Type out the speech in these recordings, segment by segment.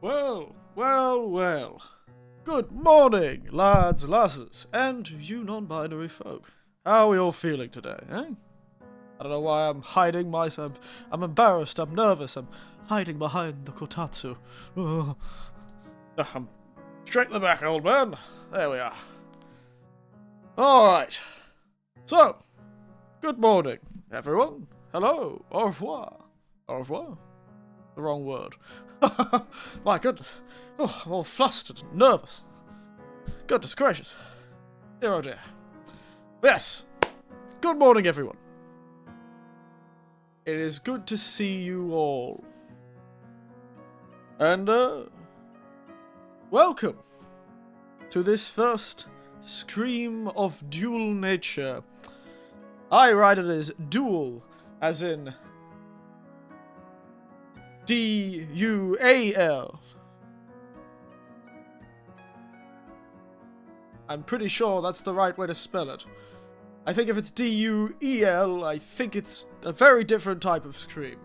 Well, well, well. Good morning, lads, lasses, and you non-binary folk. How are we all feeling today, eh? I don't know why I'm hiding myself. I'm embarrassed, I'm nervous, I'm hiding behind the Kotatsu. I'm straight in the back, old man. There we are. Alright. So, good morning, everyone. Hello. Au revoir. Au revoir. The wrong word. My goodness. Oh, I'm all flustered and nervous. Goodness gracious. Dear oh dear. Yes. Good morning, everyone. It is good to see you all. And, welcome to this first Scream of Dual Nature. I write it as dual, as in D-U-A-L. I'm pretty sure that's the right way to spell it. I think if it's D-U-E-L, I think it's a very different type of scream.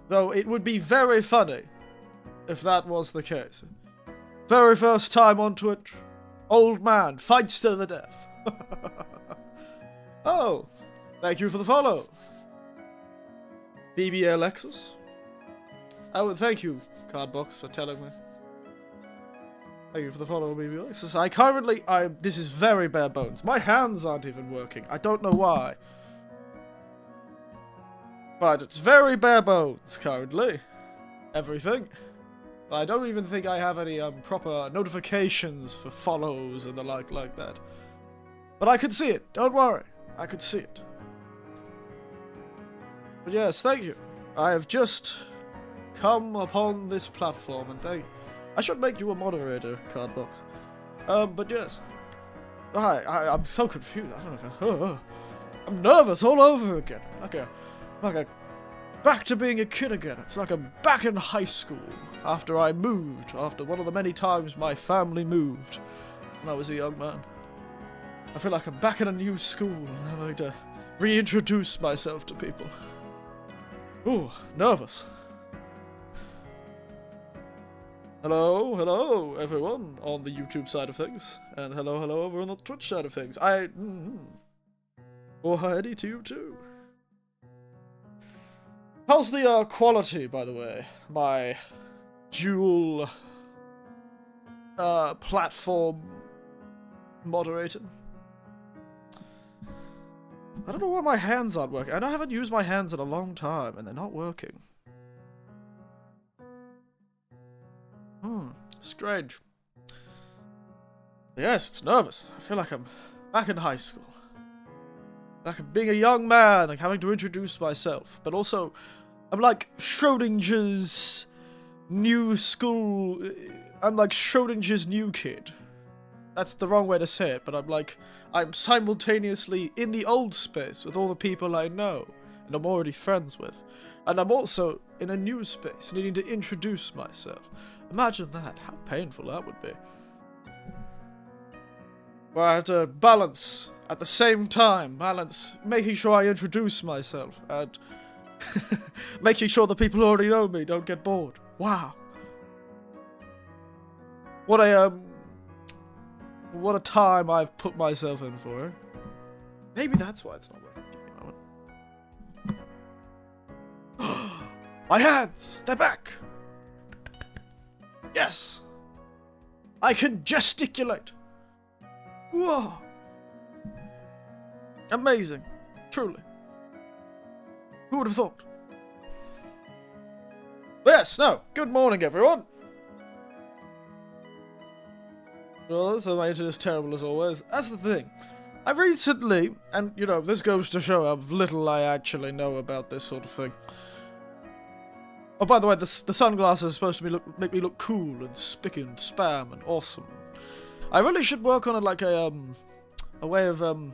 Though it would be very funny if that was the case. Very first time on Twitch, old man fights to the death. Oh, thank you for the follow. BB Alexis. Oh, and thank you, Cardbox, for telling me. Thank you for the follow, BB Alexis. This is very bare bones. My hands aren't even working. I don't know why. But it's very bare bones, currently. Everything. I don't even think I have any proper notifications for follows and the like that. But I could see it. Don't worry. I could see it. But yes, thank you. I have just come upon this platform and thank you. I should make you a moderator, Cardbox. But yes. I'm so confused. I don't know if I'm nervous all over again. Back to being a kid again. It's like I'm back in high school after I moved, after one of the many times my family moved when I was a young man. I feel like I'm back in a new school and having to reintroduce myself to people. Ooh, nervous. Hello, everyone on the YouTube side of things, and hello over on the Twitch side of things. Oh, hi to you too. How's the quality, by the way? My dual platform moderator. I don't know why my hands aren't working. I haven't used my hands in a long time, and they're not working. Strange. Yes, it's nervous. I feel like I'm back in high school. Like I'm being a young man, like having to introduce myself. But also, I'm like Schrodinger's new school. I'm like Schrodinger's new kid. That's the wrong way to say it, but I'm simultaneously in the old space with all the people I know and I'm already friends with. And I'm also in a new space, needing to introduce myself. Imagine that, how painful that would be. Where I have to balance, at the same time, making sure I introduce myself, and making sure the people who already know me don't get bored. Wow. What a time I've put myself in for, eh? Maybe that's why it's not working. Give me a moment. My hands! They're back! Yes! I can gesticulate! Whoa! Amazing. Truly. Who would have thought? Yes, no. Good morning, everyone! Well, so my internet is terrible as always. That's the thing. I recently, and you know, this goes to show how little I actually know about this sort of thing. Oh, by the way, the sunglasses are supposed to make me look cool and spick and spam and awesome. I really should work on it like a way of sort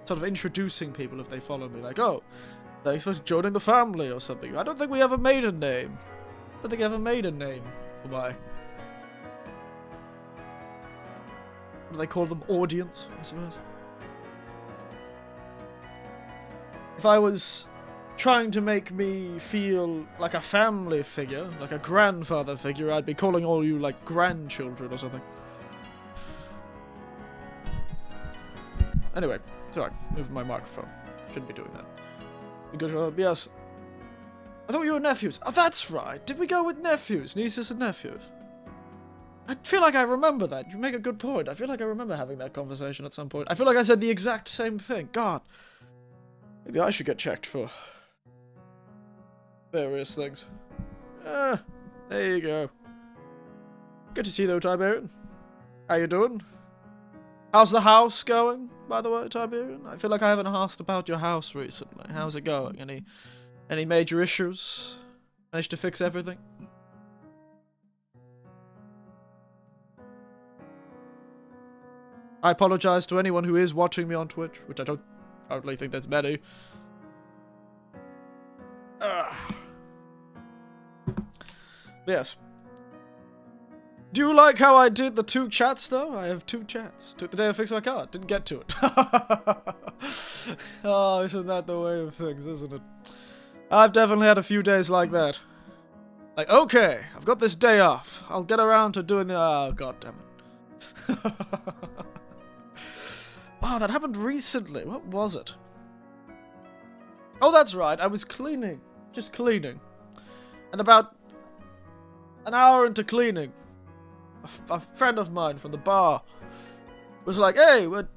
of introducing people if they follow me. Like, oh, thanks for joining the family or something. I don't think we ever made a name. I don't think I ever made a name for my... What do they call them? Audience, I suppose. if I was trying to make me feel like a family figure, like a grandfather figure, I'd be calling all you, like, grandchildren or something. Anyway, sorry, moving my microphone. Shouldn't be doing that. Because, yes. I thought you were nephews. Oh, that's right. Did we go with nephews? Nieces and nephews? I feel like I remember that. You make a good point. I feel like I remember having that conversation at some point. I feel like I said the exact same thing. God. Maybe I should get checked for various things. There you go. Good to see you though, Tiberian. How you doing? How's the house going, by the way, Tiberian? I feel like I haven't asked about your house recently. How's it going? Any major issues? Managed to fix everything? I apologize to anyone who is watching me on Twitch, which I don't hardly think there's many. Yes. Do you like how I did the 2 chats, though? I have 2 chats. Took the day to fix my car. Didn't get to it. Oh, isn't that the way of things, isn't it? I've definitely had a few days like that. Like, okay, I've got this day off. I'll get around to doing the... Oh, god damn it. Oh, that happened recently. What was it? Oh, that's right. I was cleaning. Just cleaning. And about an hour into cleaning, a friend of mine from the bar was like, hey, we're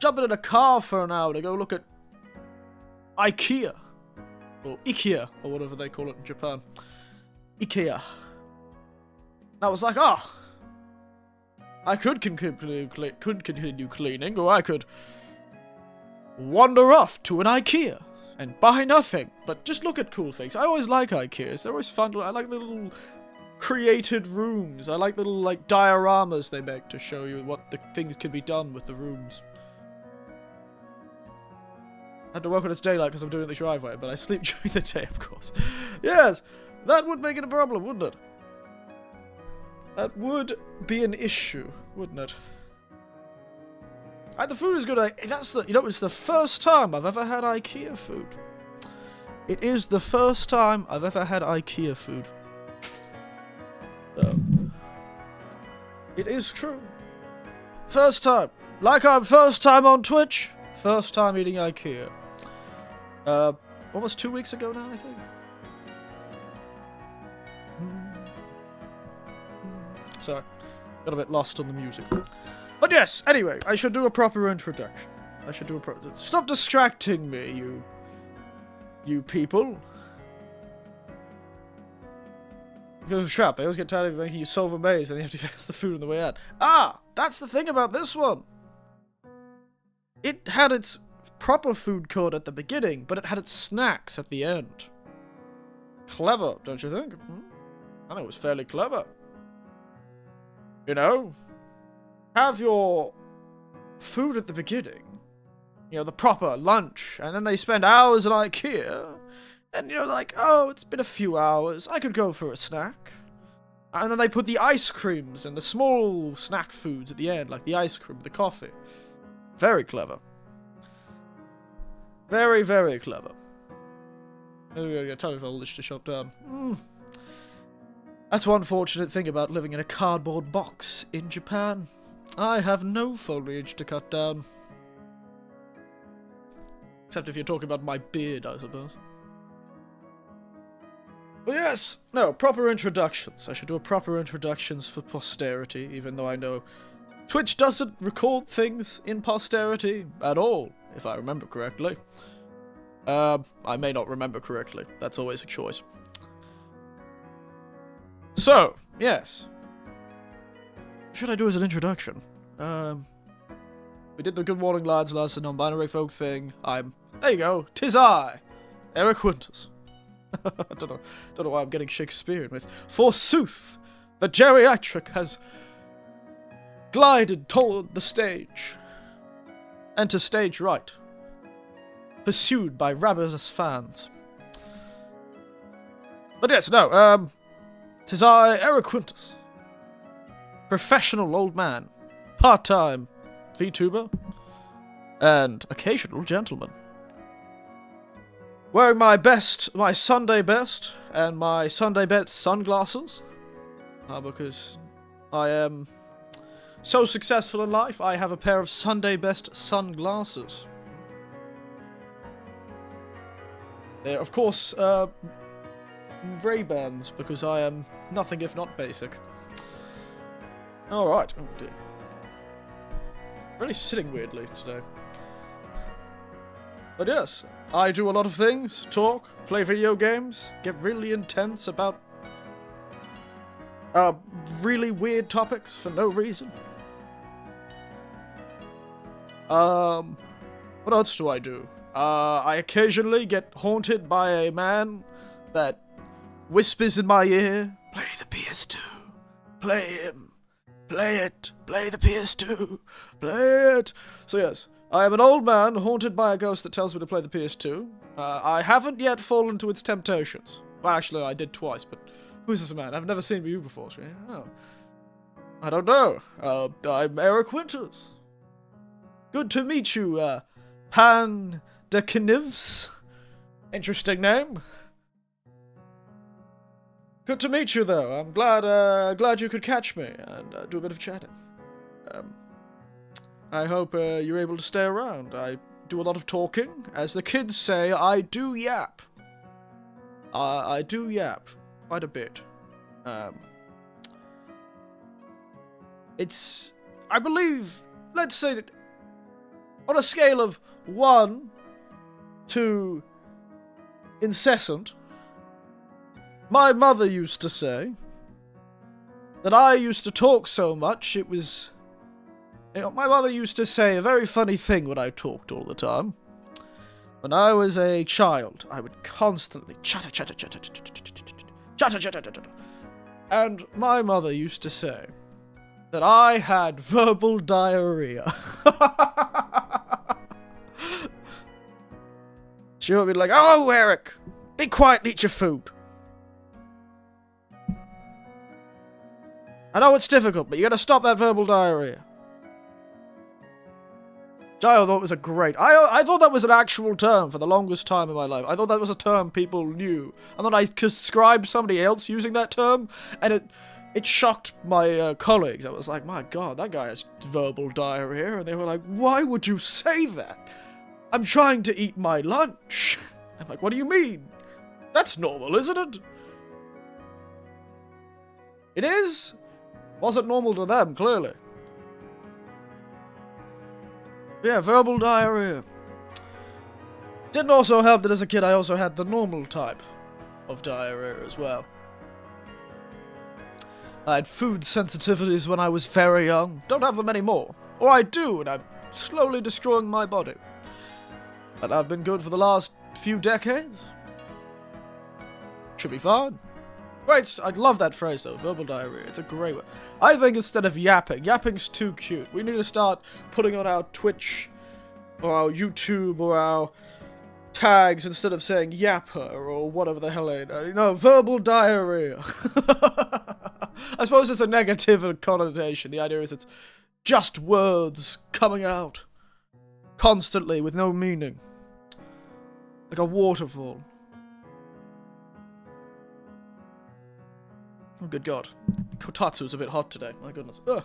jumping in a car for an hour to go look at IKEA. Or IKEA, or whatever they call it in Japan. IKEA. And I was like, oh, I could continue cleaning, or I could wander off to an IKEA and buy nothing, but just look at cool things. I always like IKEAs. They're always fun. I like the little created rooms. I like the little, like, dioramas they make to show you what the things can be done with the rooms. I had to work when it's daylight because I'm doing the driveway, but I sleep during the day, of course. Yes, that would make it a problem, wouldn't it? That would be an issue, wouldn't it? The food is good. It's the first time I've ever had IKEA food. It is the first time I've ever had IKEA food. So, it is true. First time. Like I'm first time on Twitch, first time eating IKEA. Almost 2 weeks ago now, I think. Sorry, got a bit lost on the music. But yes, anyway, I should do a proper introduction. Stop distracting me, you people. Because of trap, they always get tired of making you solve a maze and you have to fix the food on the way out. Ah, that's the thing about this one. It had its proper food court at the beginning, but it had its snacks at the end. Clever, don't you think? I think it was fairly clever. You know, have your food at the beginning, you know, the proper lunch, and then they spend hours at IKEA, and you're like, oh, it's been a few hours, I could go for a snack. And then they put the ice creams and the small snack foods at the end, like the ice cream, the coffee. Very clever. Very, very clever. There we go, time for all this to shop down. That's one fortunate thing about living in a cardboard box in Japan. I have no foliage to cut down. Except if you're talking about my beard, I suppose. But yes, no, proper introductions. I should do a proper introductions for posterity, even though I know Twitch doesn't record things in posterity at all, if I remember correctly. I may not remember correctly. That's always a choice. So, yes. What should I do as an introduction? We did the good morning lads last, the non-binary folk thing. There you go. 'Tis I, Eric Quintus. I don't know why I'm getting Shakespearean with. Forsooth, the geriatric has glided toward the stage. Enter stage right. Pursued by ravenous fans. But yes, no, 'tis I, Eric Quintus. Professional old man. Part-time Vtuber. And occasional gentleman. Wearing my Sunday best, and my Sunday best sunglasses. Because I am so successful in life, I have a pair of Sunday best sunglasses. They're, of course, Ray-Bans, because I am nothing if not basic. Alright. Oh dear. Really sitting weirdly today. But yes, I do a lot of things. Talk, play video games, get really intense about really weird topics for no reason. What else do I do? I occasionally get haunted by a man that whispers in my ear, "Play the PS2. Play him. Play it. Play the PS2. Play it." So yes, I am an old man haunted by a ghost that tells me to play the PS2. I haven't yet fallen to its temptations. Well, actually, I did twice, but who's this man? I've never seen you before, so oh. I don't know. I'm Eric Winters. Good to meet you, Pan de Knivs. Interesting name. Good to meet you, though. I'm glad you could catch me and do a bit of chatting. I hope you're able to stay around. I do a lot of talking. As the kids say, I do yap. I do yap quite a bit. It's, I believe, let's say that on a scale of 1 to incessant, my mother used to say that I used to talk so much it was... You know, my mother used to say a very funny thing when I talked all the time. When I was a child, I would constantly chatter. And my mother used to say that I had verbal diarrhea. She would be like, "Oh, Eric, be quiet and eat your food." I know it's difficult, but you gotta stop that verbal diarrhea. I thought it was a great... I thought that was an actual term for the longest time in my life. I thought that was a term people knew. And then I described somebody else using that term, and it shocked my colleagues. I was like, my god, that guy has verbal diarrhea. And they were like, why would you say that? I'm trying to eat my lunch. I'm like, what do you mean? That's normal, isn't it? It is. Wasn't normal to them, clearly. Yeah, verbal diarrhea. Didn't also help that as a kid I also had the normal type of diarrhea as well. I had food sensitivities when I was very young. Don't have them anymore. Or I do, and I'm slowly destroying my body. But I've been good for the last few decades. Should be fine. Great, I love that phrase though, verbal diarrhea. It's a great one. I think instead of yapping, yapping's too cute. We need to start putting on our Twitch, or our YouTube, or our tags instead of saying yapper, or whatever the hell verbal diarrhea. I suppose it's a negative connotation. The idea is it's just words coming out constantly with no meaning. Like a waterfall. Oh, good god. Kotatsu is a bit hot today. My goodness. Ugh.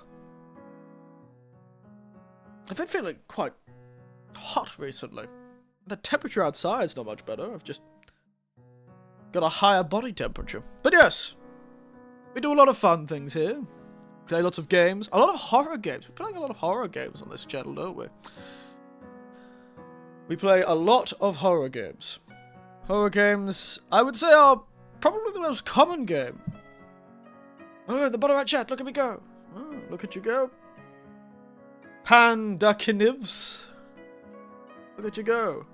I've been feeling quite hot recently. The temperature outside is not much better. I've just got a higher body temperature. But yes, we do a lot of fun things here. Play lots of games. A lot of horror games. We're playing a lot of horror games on this channel, don't we? We play a lot of horror games. Horror games, I would say, are probably the most common game. Oh, the bottom right chat, look at me go. Oh, look at you go. Panda Knivs. Look at you go.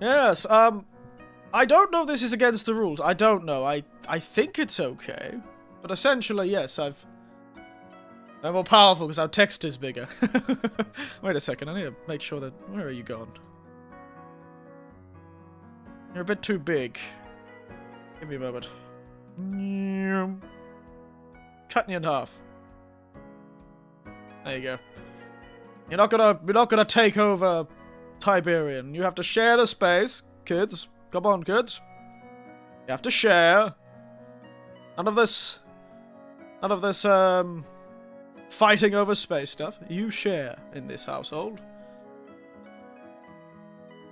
Yes, I don't know if this is against the rules. I don't know. I think it's okay. But essentially, yes, I'm more powerful because our text is bigger. Wait a second, I need to make sure that... Where are you gone? You're a bit too big. Give me a moment. Cutting you in half. There you go. You're not gonna take over Tiberian. You have to share the space. Kids. Come on, kids. You have to share. None of this, fighting over space stuff. You share in this household.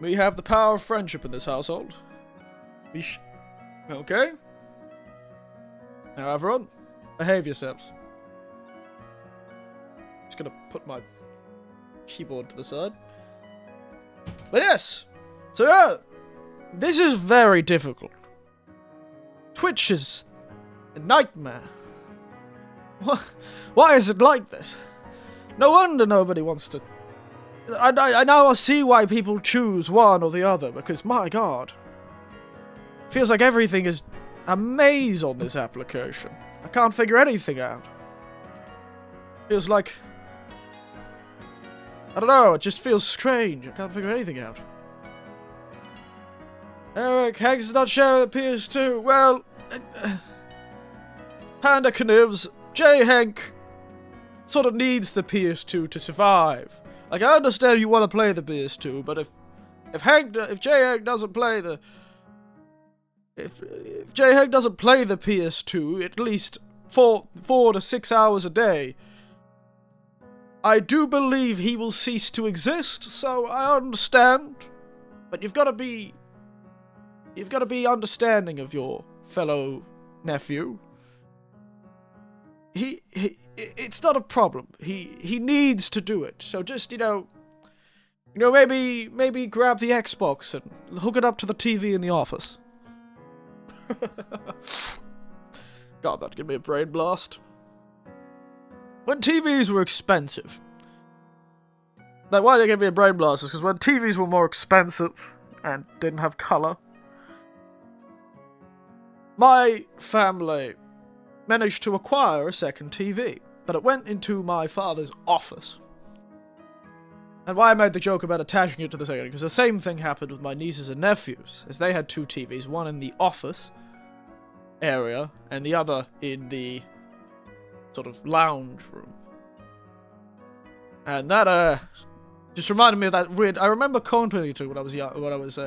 We have the power of friendship in this household. Okay. Now, everyone, behave yourselves. Just gonna put my keyboard to the side. But yes, so yeah, this is very difficult. Twitch is a nightmare. Why is it like this? No wonder nobody wants to... I now see why people choose one or the other, because, my god. Feels like everything is a maze on this application. I can't figure anything out. Feels like... I don't know, it just feels strange. I can't figure anything out. Eric, Hank's not sharing the PS2. Well... Panda Knivs, J. Hank sort of needs the PS2 to survive. Like, I understand you want to play the PS2, but if J. Hank doesn't play the... If J. Hank doesn't play the PS2 at least 4 to 6 hours a day, I do believe he will cease to exist, so I understand. But you've got to be understanding of your fellow nephew. It's not a problem. He needs to do it. So just, maybe grab the Xbox and hook it up to the TV in the office. God, that'd give me a brain blast. When TVs were expensive. Like, why did it give me a brain blast? Is because when TVs were more expensive and didn't have color, my family managed to acquire a second TV, but it went into my father's office. And why I made the joke about attaching it to the second, because the same thing happened with my nieces and nephews, as they had 2 TVs, one in the office area, and the other in the sort of lounge room. And that, just reminded me of that weird... I remember Company too when I was young, when I was,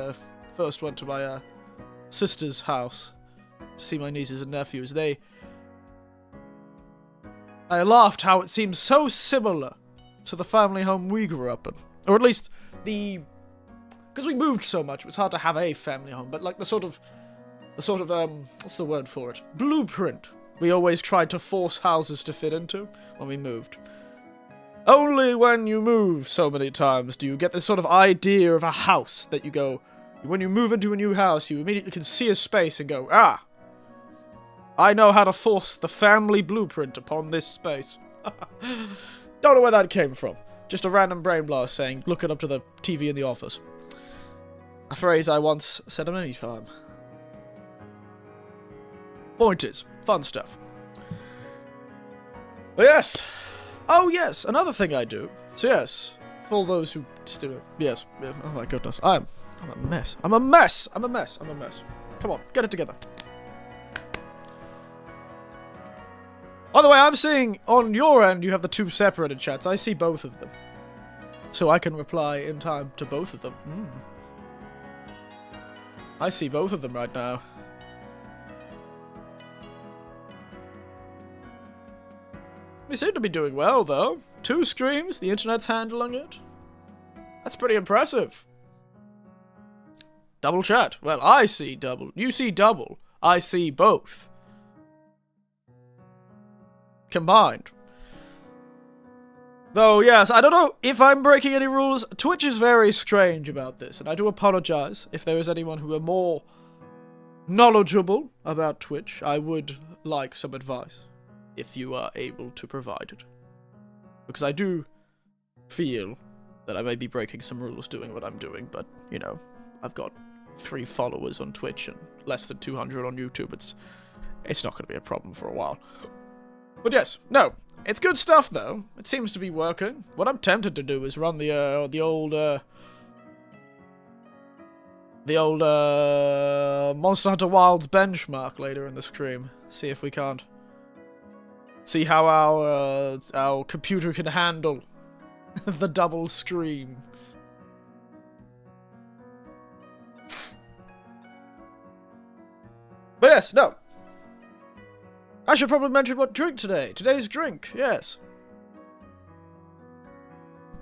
first went to my, sister's house to see my nieces and nephews. I laughed how it seemed so similar to the family home we grew up in. Or at least because we moved so much, it was hard to have a family home, but like the sort of, what's the word for it? Blueprint we always tried to force houses to fit into when we moved. Only when you move so many times do you get this sort of idea of a house that you go, when you move into a new house, you immediately can see a space and go, ah, I know how to force the family blueprint upon this space. Don't know where that came from. Just a random brain blast saying, look it up to the TV in the office. A phrase I once said at any time. Point is, fun stuff. But yes. Oh yes, another thing I do. So yes, for all those who still... Yes. Oh my goodness. I'm a mess. I'm a mess. Come on, get it together. By the way, I'm seeing on your end you have the 2 separated chats. I see both of them. So I can reply in time to both of them. I see both of them right now. We seem to be doing well, though. 2 streams, the internet's handling it. That's pretty impressive. Double chat. Well, I see double. You see double. I see both. Combined. Though, yes, I don't know if I'm breaking any rules. Twitch is very strange about this, and I do apologize if there is anyone who are more knowledgeable about Twitch. I would like some advice, if you are able to provide it. Because I do feel that I may be breaking some rules doing what I'm doing, but, you know, I've got 3 followers on Twitch and less than 200 on YouTube. It's not going to be a problem for a while. But yes, no, it's good stuff though. It seems to be working. What I'm tempted to do is run the old Monster Hunter Wilds benchmark later in the stream. See if we can't. See how our computer can handle the double stream. But yes, no. I should probably mention what drink today. Today's drink, yes.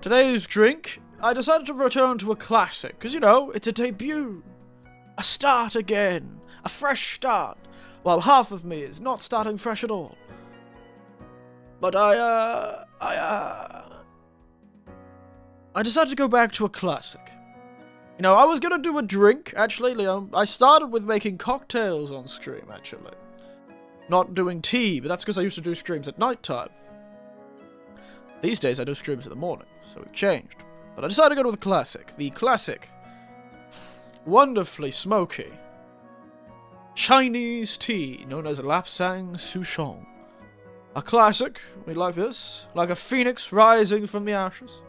Today's drink, I decided to return to a classic, because, you know, it's a debut. A start again. A fresh start. While half of me is not starting fresh at all. But I decided to go back to a classic. You know, I was gonna do a drink, actually. I started with making cocktails on stream, actually. Not doing tea, but that's because I used to do streams at night time. These days I do streams in the morning, so it changed. But I decided to go to the classic. The classic. Wonderfully smoky Chinese tea, known as Lapsang Souchong. A classic, we like this, like a phoenix rising from the ashes.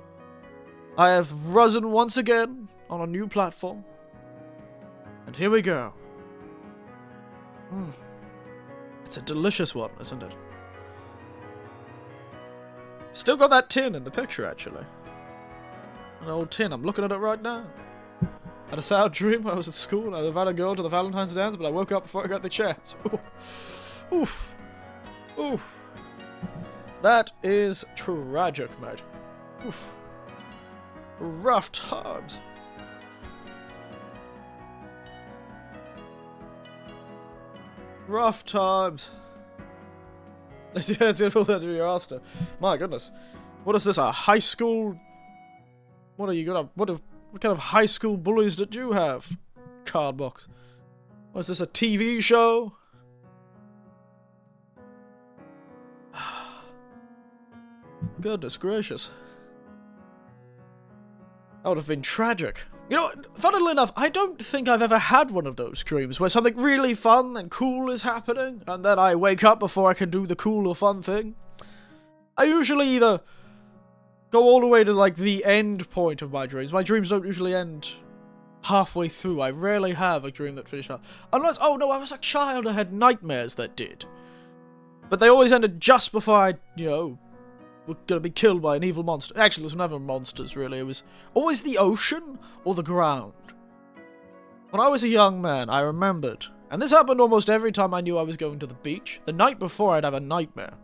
I have risen once again on a new platform. And here we go. It's a delicious one, isn't it? Still got that tin in the picture, actually. An old tin, I'm looking at it right now. Had a sad dream when I was at school. I invited a girl to the Valentine's dance, but I woke up before I got the chance. Oof. Oof. That is tragic, mate. Oof. Rough times. Rough times. Let's get all that to your Asta. My goodness. What is this, a high school... What are you gonna... What kind of high school bullies did you have? Card box. Was this a TV show? Goodness gracious. That would have been tragic. You know, funnily enough, I don't think I've ever had one of those dreams where something really fun and cool is happening, and then I wake up before I can do the cool or fun thing. I usually either go all the way to, like, the end point of my dreams. My dreams don't usually end halfway through. I rarely have a dream that finished up. Unless, oh no, I was a child, I had nightmares that did. But they always ended just before I, you know, were gonna be killed by an evil monster. Actually, there's never monsters, really. It was always the ocean or the ground. When I was a young man, I remembered, and this happened almost every time I knew I was going to the beach. The night before, I'd have a nightmare.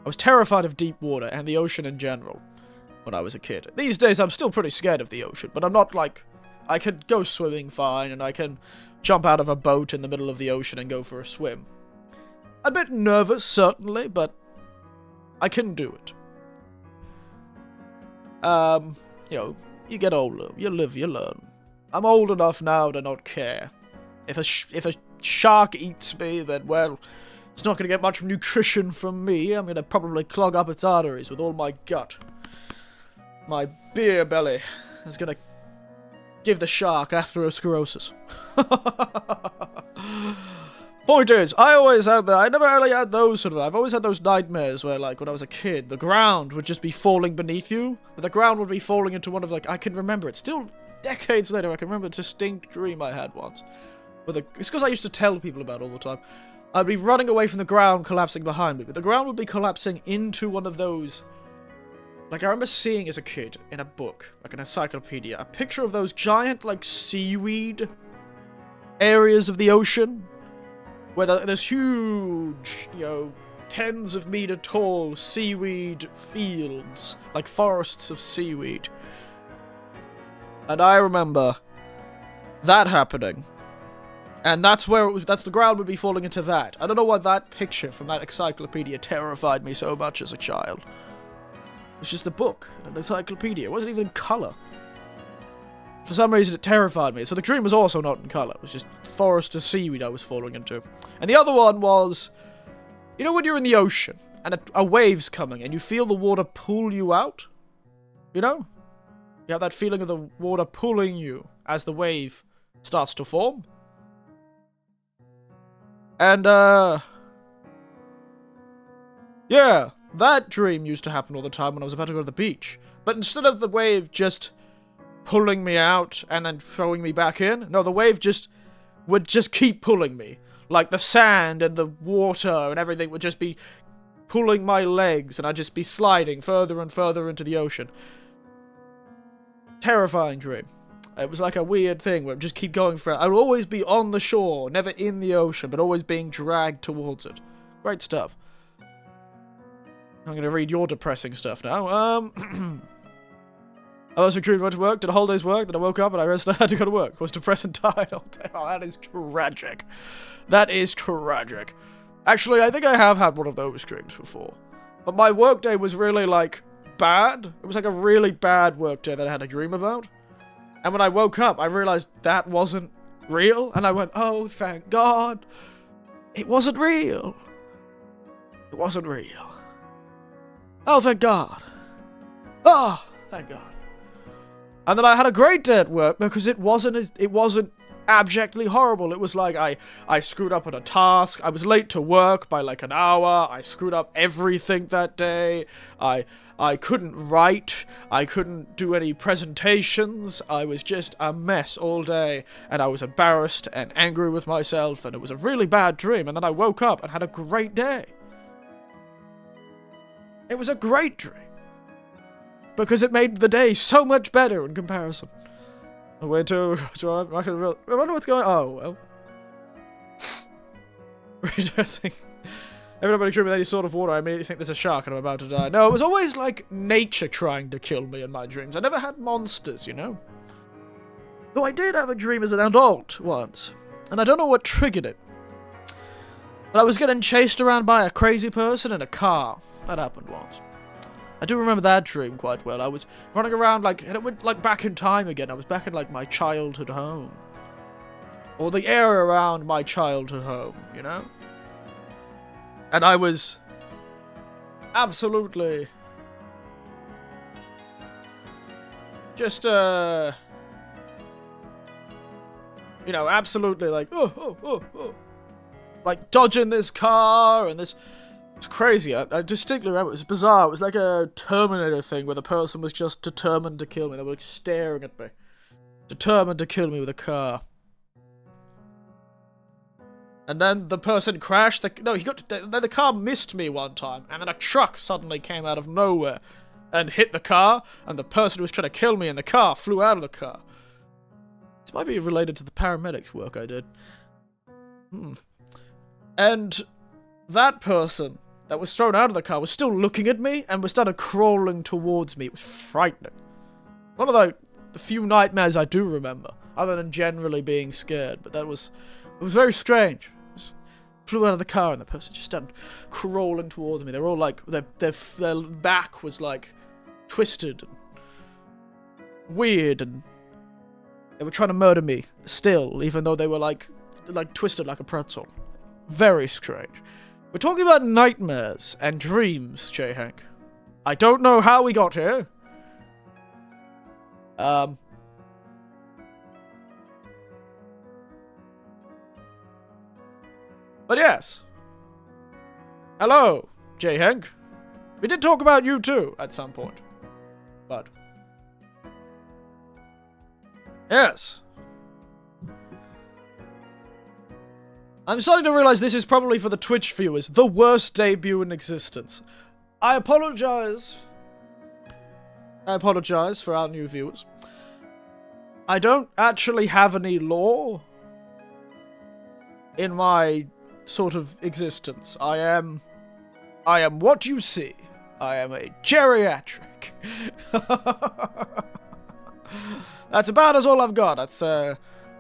I was terrified of deep water and the ocean in general when I was a kid. These days, I'm still pretty scared of the ocean, but I'm not like... I could go swimming fine, and I can jump out of a boat in the middle of the ocean and go for a swim. A bit nervous, certainly, but I can do it. You know, you get older, you live, you learn. I'm old enough now to not care. If a shark eats me, then, well, it's not going to get much nutrition from me. I'm going to probably clog up its arteries with all my gut. My beer belly is going to give the shark atherosclerosis. Point is, I always had that. I never really had those sort of... I've always had those nightmares where, like, when I was a kid, the ground would just be falling beneath you. But the ground would be falling into one of, like... I can remember it. Still, decades later, I can remember a distinct dream I had once. It's because I used to tell people about it all the time. I'd be running away from the ground collapsing behind me. But the ground would be collapsing into one of those... Like, I remember seeing as a kid in a book, like an encyclopedia, a picture of those giant, like, seaweed areas of the ocean. Where there's huge, you know, tens of meter tall seaweed fields, like forests of seaweed. And I remember that happening. And that's where that's the ground would be falling into that. I don't know why that picture from that encyclopedia terrified me so much as a child. It's just a book, an encyclopedia. It wasn't even in colour. For some reason, it terrified me. So the dream was also not in colour. It was just forest of seaweed I was falling into. And the other one was... You know when you're in the ocean, and a wave's coming, and you feel the water pull you out? You know? You have that feeling of the water pulling you as the wave starts to form? And, yeah, that dream used to happen all the time when I was about to go to the beach. But instead of the wave just pulling me out and then throwing me back in, no, the wave would just keep pulling me. Like the sand and the water and everything would just be pulling my legs, and I'd just be sliding further and further into the ocean. Terrifying dream. It was like a weird thing where it would just keep going for it. I would always be on the shore, never in the ocean, but always being dragged towards it. Great stuff. I'm going to read your depressing stuff now. I was recruited, went to work, did a whole day's work, then I woke up and I realized I had to go to work. I was depressed and tired all day. Oh, that is tragic. That is tragic. Actually, I think I have had one of those dreams before. But my work day was really, like, bad. It was like a really bad work day that I had a dream about. And when I woke up, I realized that wasn't real. And I went, oh, thank God. It wasn't real. It wasn't real. Oh, thank God. Oh, thank God. And then I had a great day at work because it wasn't abjectly horrible. It was like I screwed up on a task. I was late to work by like an hour. I screwed up everything that day. I couldn't write. I couldn't do any presentations. I was just a mess all day. And I was embarrassed and angry with myself. And it was a really bad dream. And then I woke up and had a great day. It was a great dream. Because it made the day so much better in comparison. Wait to I wonder what's going on. Oh, well. Readjusting. Every time I drink with any sort of water, I immediately think there's a shark and I'm about to die. No, it was always like nature trying to kill me in my dreams. I never had monsters, you know? Though I did have a dream as an adult once. And I don't know what triggered it. But I was getting chased around by a crazy person in a car. That happened once. I do remember that dream quite well. I was running around like, and it went like back in time again. I was back in like my childhood home. Or the area around my childhood home, you know? And I was absolutely just, you know, absolutely like, like dodging this car and this. It's crazy. I distinctly remember. It was bizarre. It was like a Terminator thing where the person was just determined to kill me. They were like staring at me. Determined to kill me with a car. And then the person crashed. Then the car missed me one time. And then a truck suddenly came out of nowhere and hit the car. And the person who was trying to kill me in the car flew out of the car. This might be related to the paramedics work I did. And that person that was thrown out of the car was still looking at me and was started crawling towards me. It was frightening. One of the few nightmares I do remember, other than generally being scared. But it was very strange. Flew out of the car and the person just started crawling towards me. They were all like, their back was like twisted and weird, and they were trying to murder me still, even though they were like twisted like a pretzel. Very strange. We're talking about nightmares and dreams, J. Hank. I don't know how we got here. But yes. Hello, J. Hank. We did talk about you too at some point. But yes. I'm starting to realize this is probably for the Twitch viewers the worst debut in existence. I apologize. I apologize for our new viewers. I don't actually have any lore in my sort of existence. I am what you see. I am a geriatric. That's about as all I've got. That's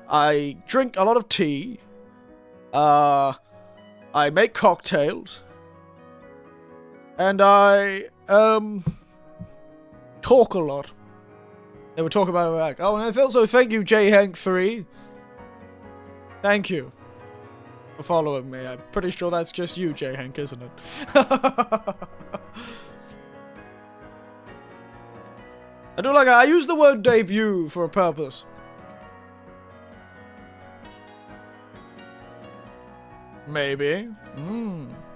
I drink a lot of tea. I make cocktails. And I, talk a lot. They were talking about it back. Oh, and I felt so thank you, J. Hank 3. Thank you for following me. I'm pretty sure that's just you, J. Hank, isn't it? I use the word debut for a purpose. Maybe.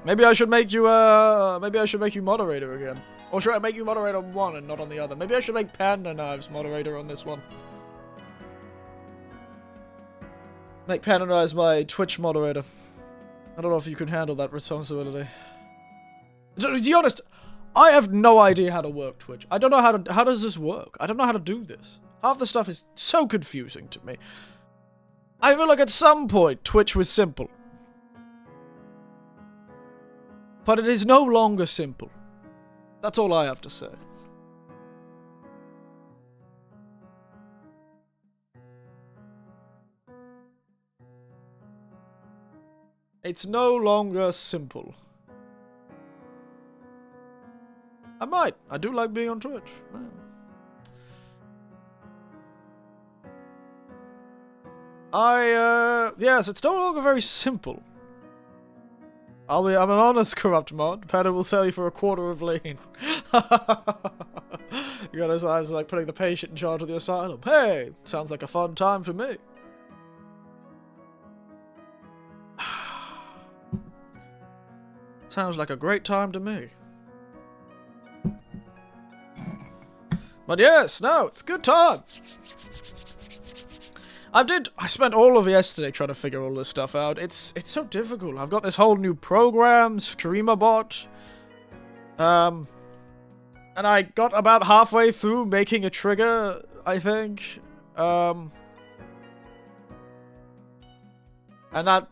Maybe I should make you moderator again. Or should I make you moderator on one and not on the other? Maybe I should make Panda Knives moderator on this one. Make Panda Knives my Twitch moderator. I don't know if you can handle that responsibility. To be honest, I have no idea how to work Twitch. I don't know how does this work? I don't know how to do this. Half the stuff is so confusing to me. I feel like at some point Twitch was simple. But it is no longer simple. That's all I have to say. It's no longer simple. I do like being on Twitch. Yes, it's no longer very simple. I'm an honest corrupt mod. Panda will sell you for a quarter of lean. You know, it's like putting the patient in charge of the asylum. Hey, sounds like a fun time for me. Sounds like a great time to me. But yes, no, it's a good time. I spent all of yesterday trying to figure all this stuff out. It's so difficult. I've got this whole new program, StreamerBot. And I got about halfway through making a trigger, I think. And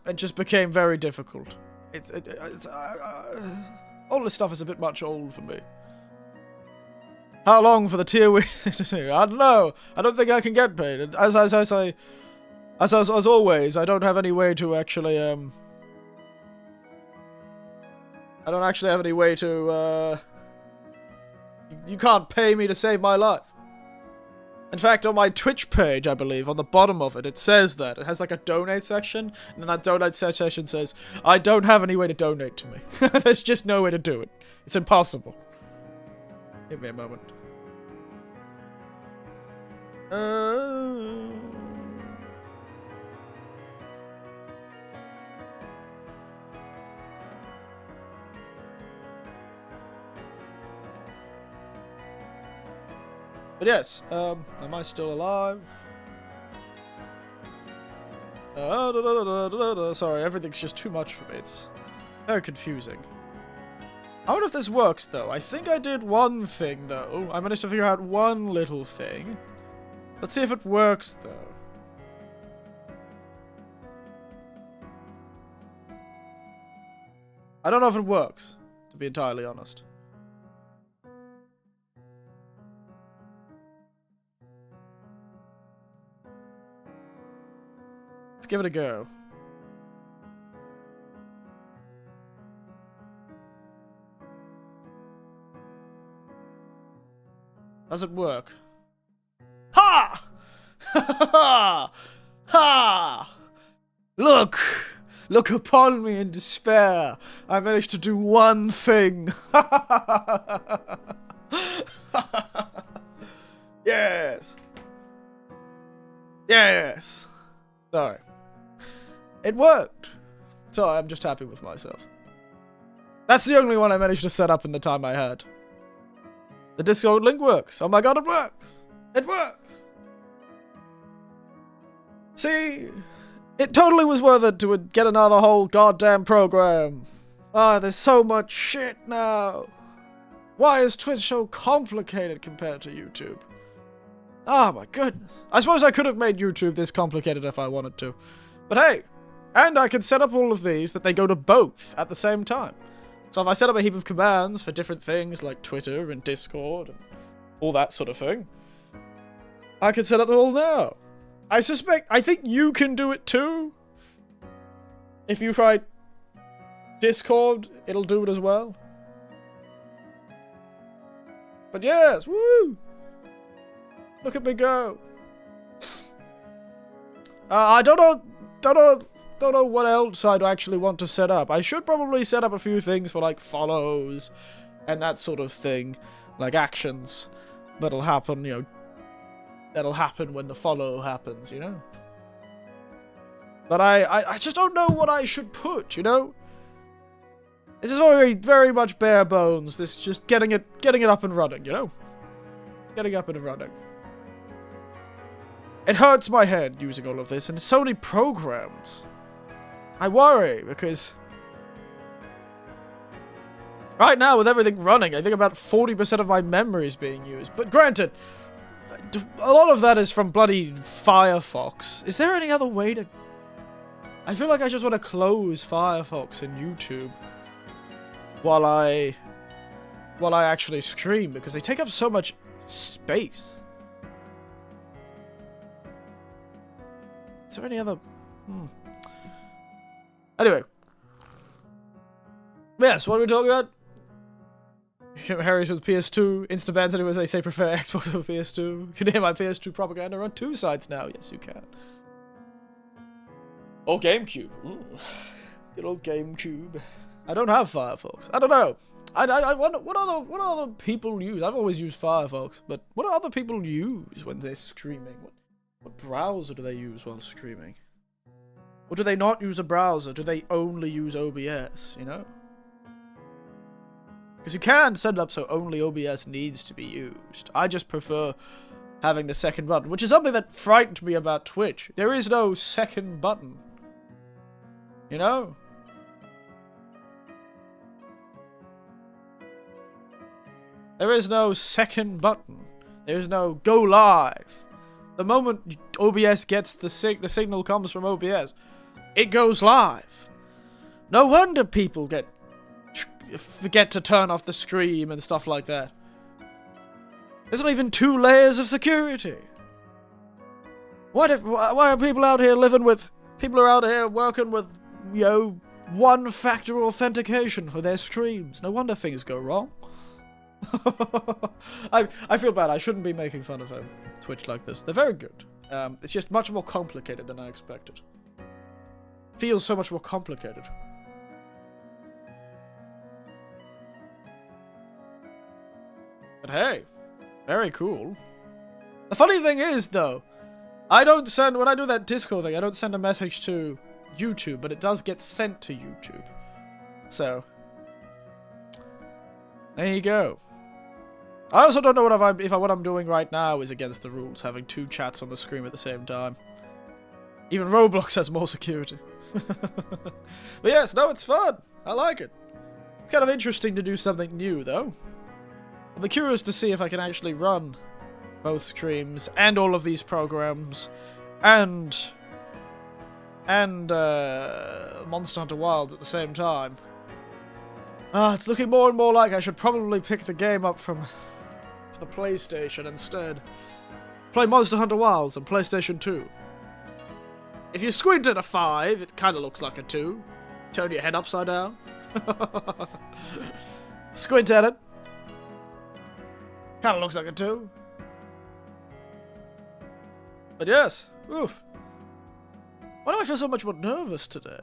it just became very difficult. All this stuff is a bit much old for me. How long for the tier we... I don't know. I don't think I can get paid. As always, I don't have any way to actually, I don't actually have any way to, you can't pay me to save my life. In fact, on my Twitch page, I believe, on the bottom of it, it says that. It has like a donate section, and then that donate section says, I don't have any way to donate to me. There's just no way to do it. It's impossible. Give me a moment. But yes, am I still alive? Sorry, everything's just too much for me. It's very confusing. I wonder if this works, though. I think I did one thing, though. I managed to figure out one little thing. Let's see if it works, though. I don't know if it works, to be entirely honest. Let's give it a go. Does it work? Ha! Ha! Ha! Look! Look upon me in despair. I managed to do one thing. Yes. Yes. Sorry. It worked. So I'm just happy with myself. That's the only one I managed to set up in the time I had. The Discord link works. Oh my god, it works. It works. See? It totally was worth it to get another whole goddamn program. Ah, there's so much shit now. Why is Twitch so complicated compared to YouTube? Oh my goodness. I suppose I could have made YouTube this complicated if I wanted to. But hey, and I can set up all of these that they go to both at the same time. So if I set up a heap of commands for different things like Twitter and Discord and all that sort of thing, I can set up them all now. I think you can do it too. If you try Discord, it'll do it as well. But yes, woo! Look at me go. I don't know what else I'd actually want to set up. I should probably set up a few things for like follows and that sort of thing, like actions that'll happen, you know. That'll happen when the follow happens, you know? But I just don't know what I should put, you know? This is very, very much bare bones. This just getting it up and running, you know? Getting up and running. It hurts my head using all of this, and it's so many programs. I worry, because right now, with everything running, I think about 40% of my memory is being used. But granted, a lot of that is from bloody Firefox. Is there any other way to... I feel like I just want to close Firefox and YouTube while I actually stream, because they take up so much space. Is there any other... Anyway. Yes, what are we talking about? Harry's with PS2, Instabans anyway, they say prefer Xbox over PS2. You can hear my PS2 propaganda on 2 sites now. Yes, you can. Or GameCube. Good old GameCube. I don't have Firefox. I don't know. I wonder what other people use. I've always used Firefox, but what do other people use when they're streaming? What browser do they use while streaming? Or do they not use a browser? Do they only use OBS, you know? Because you can set it up so only OBS needs to be used. I just prefer having the second button, which is something that frightened me about Twitch. There is no second button. You know? There is no second button. There is no go live. The moment OBS gets the signal comes from OBS, it goes live. No wonder people forget to turn off the stream and stuff like that. There's not even 2 layers of security. Why are people out here living with... People are out here working with, you know, 1-factor authentication for their streams. No wonder things go wrong. I feel bad. I shouldn't be making fun of Twitch like this. They're very good. It's just much more complicated than I expected. Feels so much more complicated. But hey, very cool. The funny thing is, though, when I do that Discord thing, I don't send a message to YouTube, but it does get sent to YouTube. So, there you go. I also don't know if what I'm doing right now is against the rules, having 2 chats on the screen at the same time. Even Roblox has more security. But yes, no, it's fun. I like it. It's kind of interesting to do something new, though. I'll be curious to see if I can actually run both streams and all of these programs and Monster Hunter Wilds at the same time. It's looking more and more like I should probably pick the game up for the PlayStation instead. Play Monster Hunter Wilds on PlayStation 2. If you squint at a 5, it kind of looks like a 2. Turn your head upside down. Squint at it. Kind of looks like a 2. But yes, oof. Why do I feel so much more nervous today?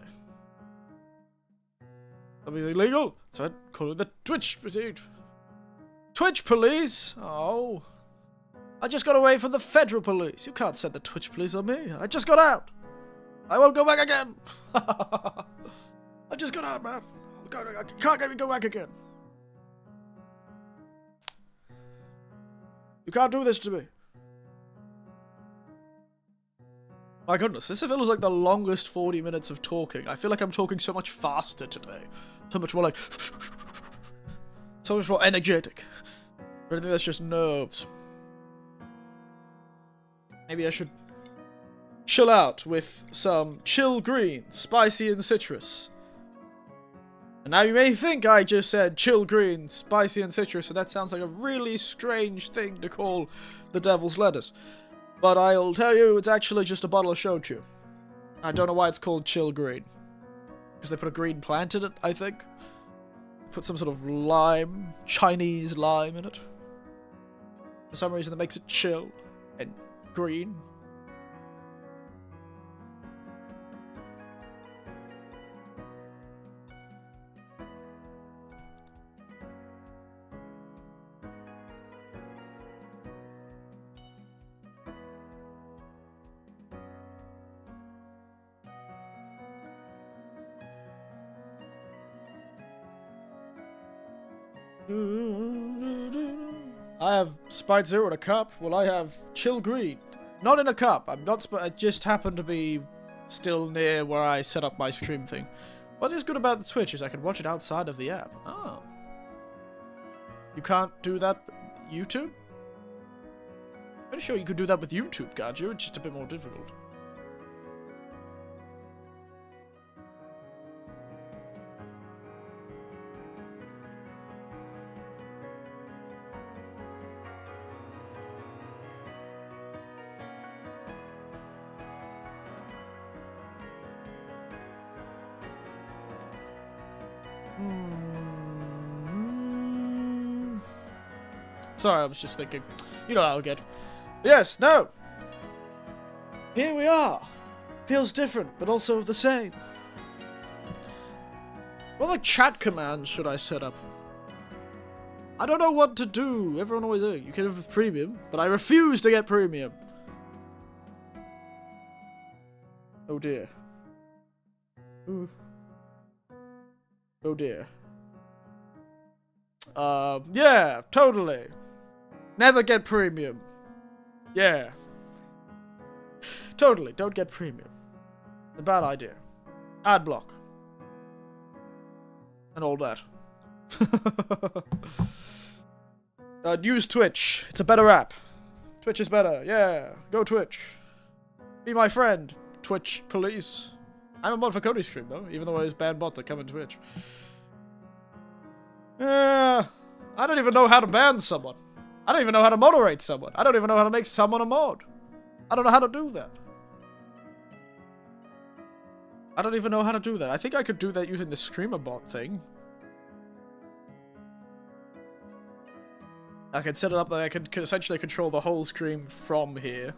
Something illegal? So I'd call it the Twitch police. Oh. I just got away from the federal police. You can't send the Twitch police on me. I just got out. I won't go back again. I just got out, man. I can't get me go back again. You can't do this to me. My goodness, this feels like the longest 40 minutes of talking. I feel like I'm talking so much faster today. So much more like... so much more energetic. But I think that's just nerves. Maybe I should chill out with some chill green, spicy and citrus. And now you may think I just said chill green, spicy and citrus, and that sounds like a really strange thing to call the devil's lettuce. But I'll tell you, it's actually just a bottle of shochu. I don't know why it's called chill green. Because they put a green plant in it, I think. Put some sort of lime, Chinese lime in it. For some reason that makes it chill and green. I have Sprite Zero in a cup. Well, I have Chill Green. Not in a cup. I just happen to be still near where I set up my stream thing. What is good about the Twitch is I can watch it outside of the app. Oh. You can't do that YouTube? Pretty sure you could do that with YouTube, can't you? It's just a bit more difficult. Sorry, I was just thinking. You know how I get. Yes, no. Here we are. Feels different, but also the same. What like chat commands should I set up? I don't know what to do. Everyone always says you can have premium, but I refuse to get premium. Oh dear. Ooh. Oh dear. Yeah, totally. Never get premium. Yeah. Totally, don't get premium. A bad idea. Ad block. And all that. Use Twitch. It's a better app. Twitch is better. Yeah. Go Twitch. Be my friend. Twitch police. I'm a mod for Cody's stream though, even though I was banned bot that come in Twitch. I don't even know how to ban someone. I don't even know how to moderate someone. I don't even know how to make someone a mod. I don't know how to do that. I don't even know how to do that. I think I could do that using the streamer bot thing. I could set it up that I could essentially control the whole stream from here.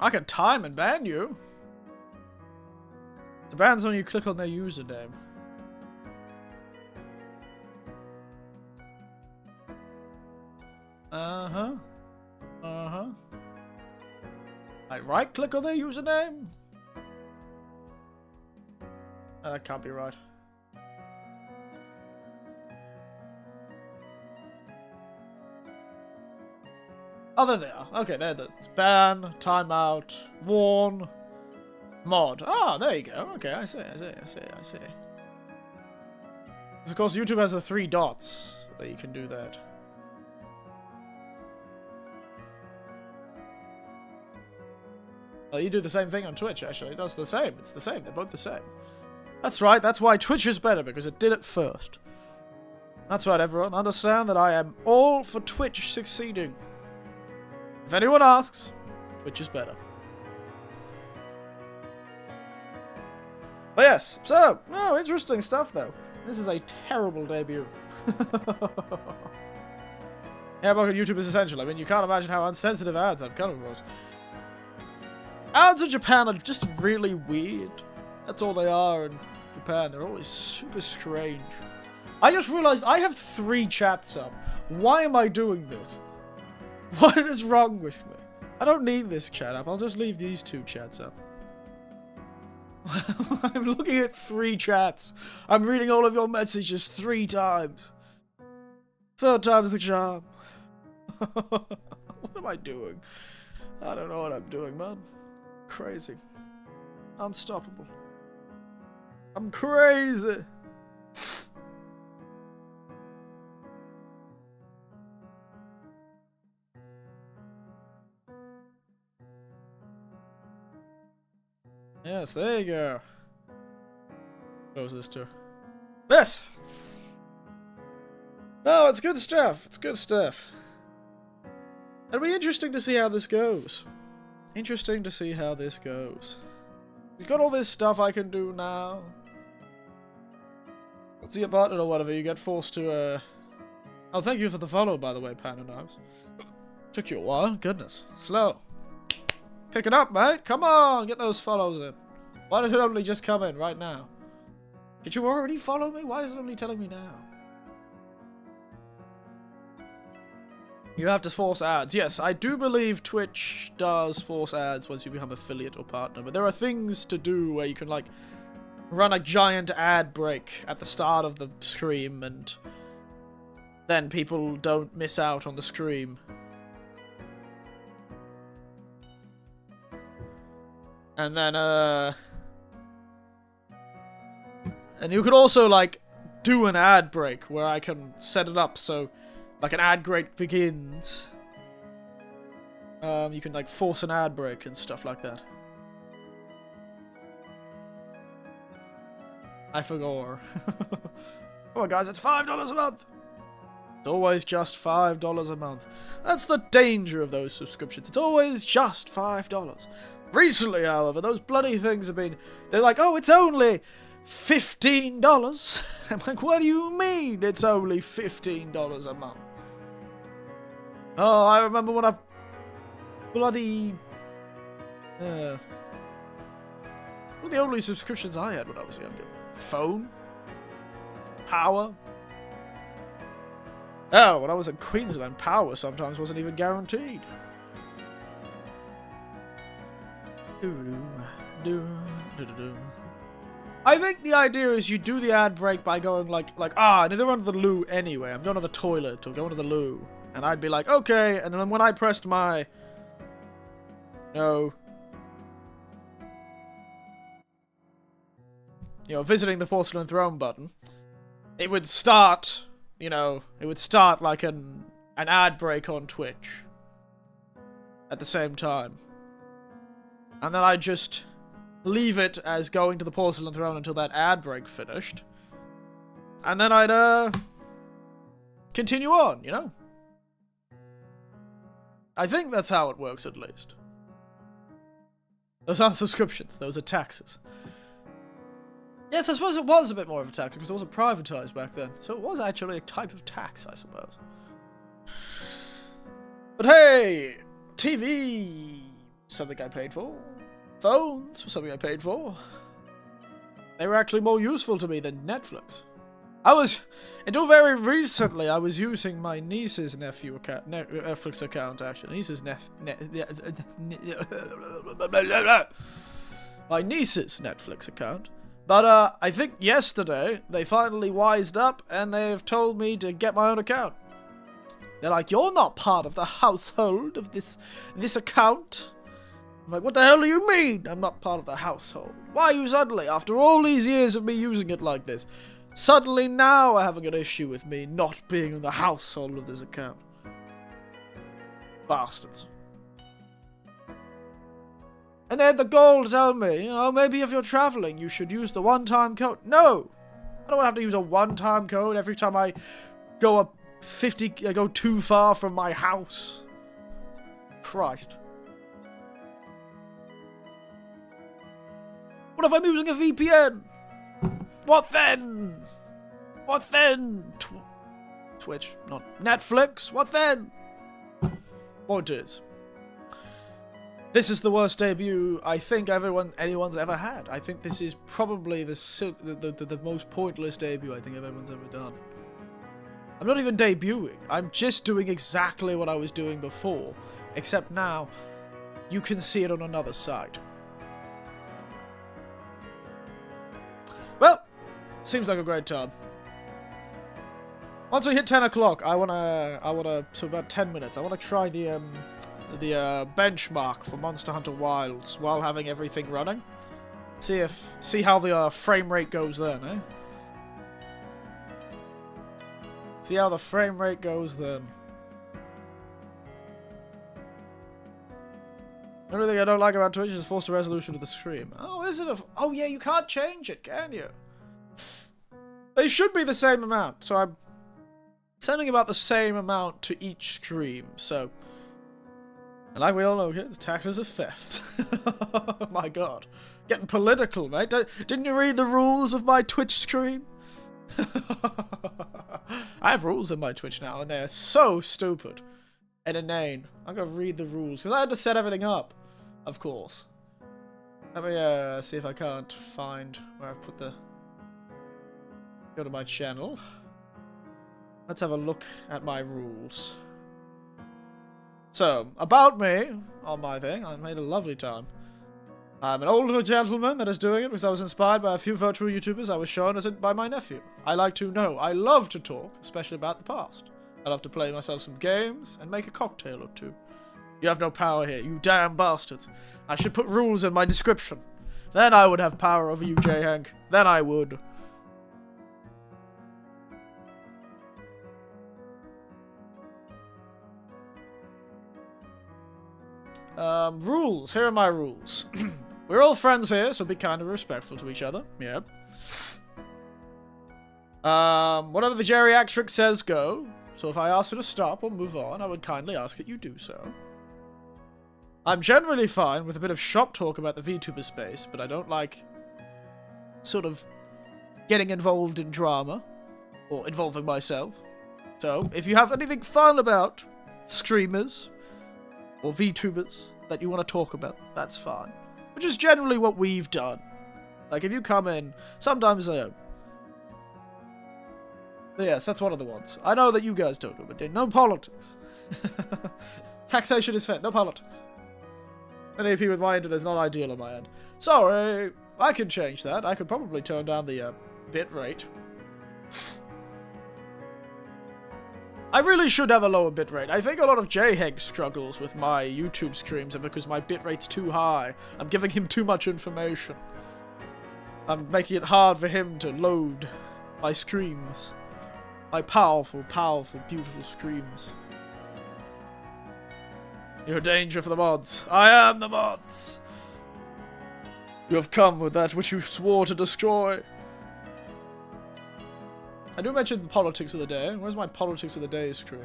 I can time and ban you. The ban's when you click on their username. Uh-huh. Uh-huh. I right-click on their username? That can't be right. Oh, there they are. Okay, there it is. Ban, timeout, warn, mod. Ah, there you go. Okay, I see. Because of course YouTube has the 3 dots that you can do that. Well, you do the same thing on Twitch, actually. That's the same. It's the same. They're both the same. That's right. That's why Twitch is better, because it did it first. That's right, everyone. Understand that I am all for Twitch succeeding. If anyone asks, Twitch is better. But yes, so, oh, interesting stuff, though. This is a terrible debut. Yeah, but YouTube is essential. I mean, you can't imagine how unsensitive ads I've come across. Ads in Japan are just really weird. That's all they are in Japan. They're always super strange. I just realized I have 3 chats up. Why am I doing this? What is wrong with me? I don't need this chat up. I'll just leave these 2 chats up. I'm looking at 3 chats. I'm reading all of your messages 3 times. 3rd time's the charm. What am I doing? I don't know what I'm doing, man. Crazy. Unstoppable. I'm crazy. Yes, there you go. What was this to? This! No, it's good stuff. It's good stuff. It'll be interesting to see how this goes. Interesting to see how this goes. He's got all this stuff I can do now. Let's see a button or whatever. You get forced to, Oh, thank you for the follow, by the way, Panda Knives. Took you a while. Goodness. Slow. Pick it up, mate. Come on, get those follows in. Why did it only just come in right now? Did you already follow me? Why is it only telling me now? You have to force ads. Yes, I do believe Twitch does force ads once you become affiliate or partner, but there are things to do where you can, like, run a giant ad break at the start of the stream, and then people don't miss out on the stream. And then, And you could also, like, do an ad break where I can set it up so, like, an ad break begins. You can, like, force an ad break and stuff like that. I forgot. Come on, guys, it's $5 a month. It's always just $5 a month. That's the danger of those subscriptions. It's always just $5. Recently, however, those bloody things have been... They're like, oh, it's only $15. I'm like, what do you mean it's only $15 a month? Oh, I remember when I bloody... what were the only subscriptions I had when I was younger? Phone? Power? Oh, when I was in Queensland, power sometimes wasn't even guaranteed. I think the idea is you do the ad break by going like, I need to run to the loo anyway. I'm going to the toilet or going to the loo. And I'd be like, okay. And then when I pressed my... No. You know, visiting the Porcelain Throne button. It would start... You know, it would start like an ad break on Twitch. At the same time. And then I'd just leave it as going to the Porcelain Throne until that ad break finished. And then I'd, continue on, you know? I think that's how it works, at least. Those aren't subscriptions, those are taxes. Yes, I suppose it was a bit more of a tax, because it wasn't privatized back then. So it was actually a type of tax, I suppose. But hey! TV... something I paid for. Phones were something I paid for. They were actually more useful to me than Netflix. Until very recently, I was using my niece's nephew account, Netflix account, actually. My niece's Netflix account. But, I think yesterday, they finally wised up, and they've told me to get my own account. They're like, you're not part of the household of this account. I'm like, what the hell do you mean I'm not part of the household? Why are you suddenly, after all these years of me using it like this, suddenly now are having an issue with me not being in the household of this account? Bastards. And they had the gall to tell me, you know, maybe if you're traveling, you should use the one-time code. No! I don't want to have to use a one-time code every time I go go too far from my house. Christ. What if I'm using a VPN? What then? What then? Twitch, not Netflix. What then? Point is, this is the worst debut I think anyone's ever had. I think this is probably the most pointless debut I think anyone's ever done. I'm not even debuting. I'm just doing exactly what I was doing before, except now you can see it on another side. Well, seems like a great time. Once we hit 10 o'clock, so about 10 minutes, I wanna try the benchmark for Monster Hunter Wilds while having everything running. See how the frame rate goes then, eh? See how the frame rate goes then. The only thing I don't like about Twitch is forced resolution of the stream. Oh, is it? Oh yeah, you can't change it, can you? They should be the same amount, so I'm sending about the same amount to each stream, so... And like we all know, taxes are theft. Oh my god. Getting political, mate. Didn't you read the rules of my Twitch stream? I have rules in my Twitch now, and they're so stupid and inane. I'm gonna read the rules, because I had to set everything up, of course. Let me see if I can't find where I've put the... Go to my channel. Let's have a look at my rules. So, about me, on my thing, I made a lovely time. I'm an older gentleman that is doing it because I was inspired by a few virtual YouTubers I was shown as by my nephew. I like to know. I love to talk, especially about the past. I love to play myself some games and make a cocktail or two. You have no power here, you damn bastards. I should put rules in my description. Then I would have power over you, J. Hank. Then I would. Rules. Here are my rules. We're all friends here, so be kind and respectful to each other. Yep. Whatever the geriatric says, go. So if I ask you to stop or move on, I would kindly ask that you do so. I'm generally fine with a bit of shop talk about the VTuber space, but I don't like sort of getting involved in drama or involving myself. So if you have anything fun about streamers or VTubers that you want to talk about, that's fine. Which is generally what we've done. Like if you come in, sometimes I don't. But yes, that's one of the ones. I know that you guys don't do, but no politics. Taxation is fair, no politics. An AP with my internet is not ideal on my end. Sorry, I can change that. I could probably turn down the bit rate. I really should have a lower bitrate. I think a lot of J-Heg struggles with my YouTube streams and because my bitrate's too high. I'm giving him too much information. I'm making it hard for him to load my streams. My powerful, powerful, beautiful streams. You're a danger for the mods. I am the mods! You have come with that which you swore to destroy. I do mention politics of the day. Where's my politics of the day stream?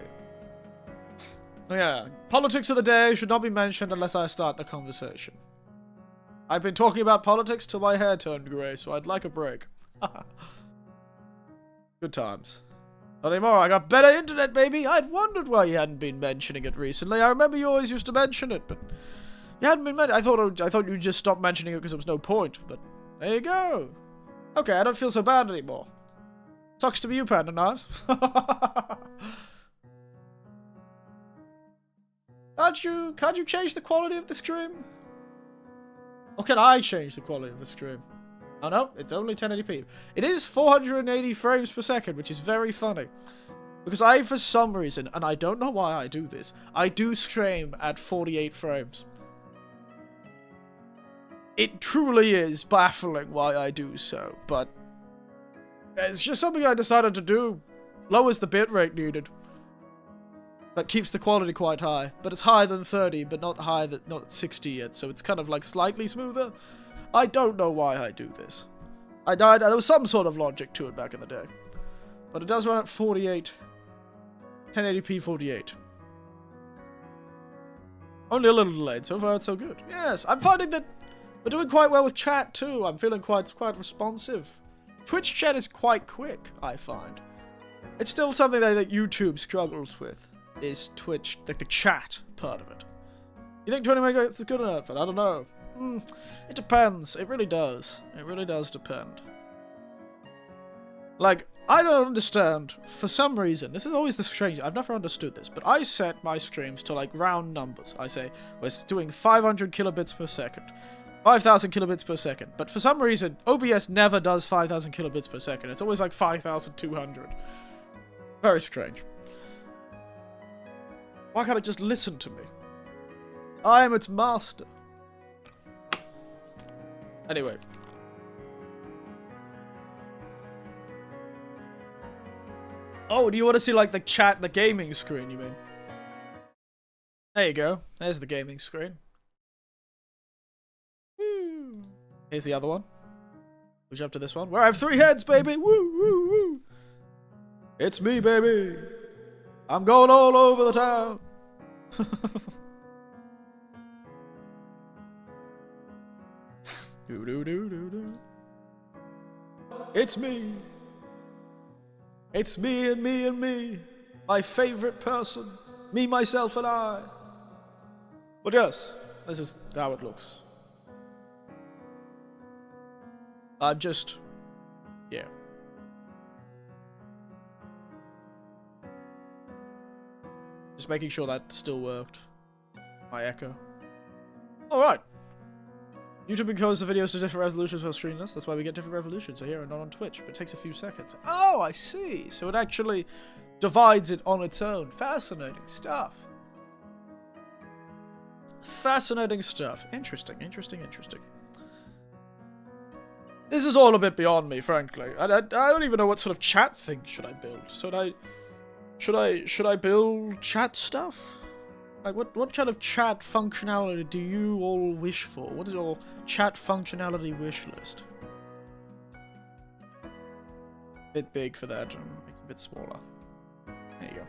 Oh yeah, politics of the day should not be mentioned unless I start the conversation. I've been talking about politics till my hair turned grey, so I'd like a break. Good times. Not anymore, I got better internet, baby! I'd wondered why you hadn't been mentioning it recently. I remember you always used to mention it, but you hadn't been mentioning it. I thought you'd just stop mentioning it because there was no point, but there you go. Okay, I don't feel so bad anymore. Sucks to be you, Panda Knives. Can't you change the quality of the stream? Or can I change the quality of the stream? Oh no, it's only 1080p. It is 480 frames per second, which is very funny. Because I, for some reason, and I don't know why I do this, I do stream at 48 frames. It truly is baffling why I do so, but it's just something I decided to do. Lowers the bitrate needed. That keeps the quality quite high. But it's higher than 30, but not 60 yet, so it's kind of like slightly smoother. I don't know why I do this. There was some sort of logic to it back in the day. But it does run at 48. 1080p 48. Only a little delayed. So far, it's so good. Yes, I'm finding that we're doing quite well with chat, too. I'm feeling quite responsive. Twitch chat is quite quick, I find. It's still something that YouTube struggles with, is Twitch, like the chat part of it. You think 20 megabytes is good enough? I don't know. It depends. It really does. It really does depend. Like, I don't understand, for some reason, this is always the strange, I've never understood this, but I set my streams to like round numbers. I say, we're doing 500 kilobits per second. 5,000 kilobits per second. But for some reason, OBS never does 5,000 kilobits per second. It's always like 5,200. Very strange. Why can't it just listen to me? I am its master. Anyway. Oh, do you want to see like the chat, the gaming screen, you mean? There you go. There's the gaming screen. Woo. Here's the other one. We'll jump to this one. Where I have 3 heads, baby! Woo, woo, woo! It's me, baby! I'm going all over the town! Do do do do do. It's me. It's me and me and me. My favorite person. Me, myself, and I. But yes, this is how it looks. I'm just... yeah. Just making sure that still worked. My echo. Alright. YouTube encodes the videos to different resolutions for streamers. That's why we get different resolutions here and not on Twitch. But it takes a few seconds. Oh, I see. So it actually divides it on its own. Fascinating stuff. Fascinating stuff. Interesting, interesting, interesting. This is all a bit beyond me, frankly. I don't even know what sort of chat thing should I build. Should I build chat stuff? Like, what kind of chat functionality do you all wish for? What is your chat functionality wish list? Bit big for that, and make it a bit smaller. There you go.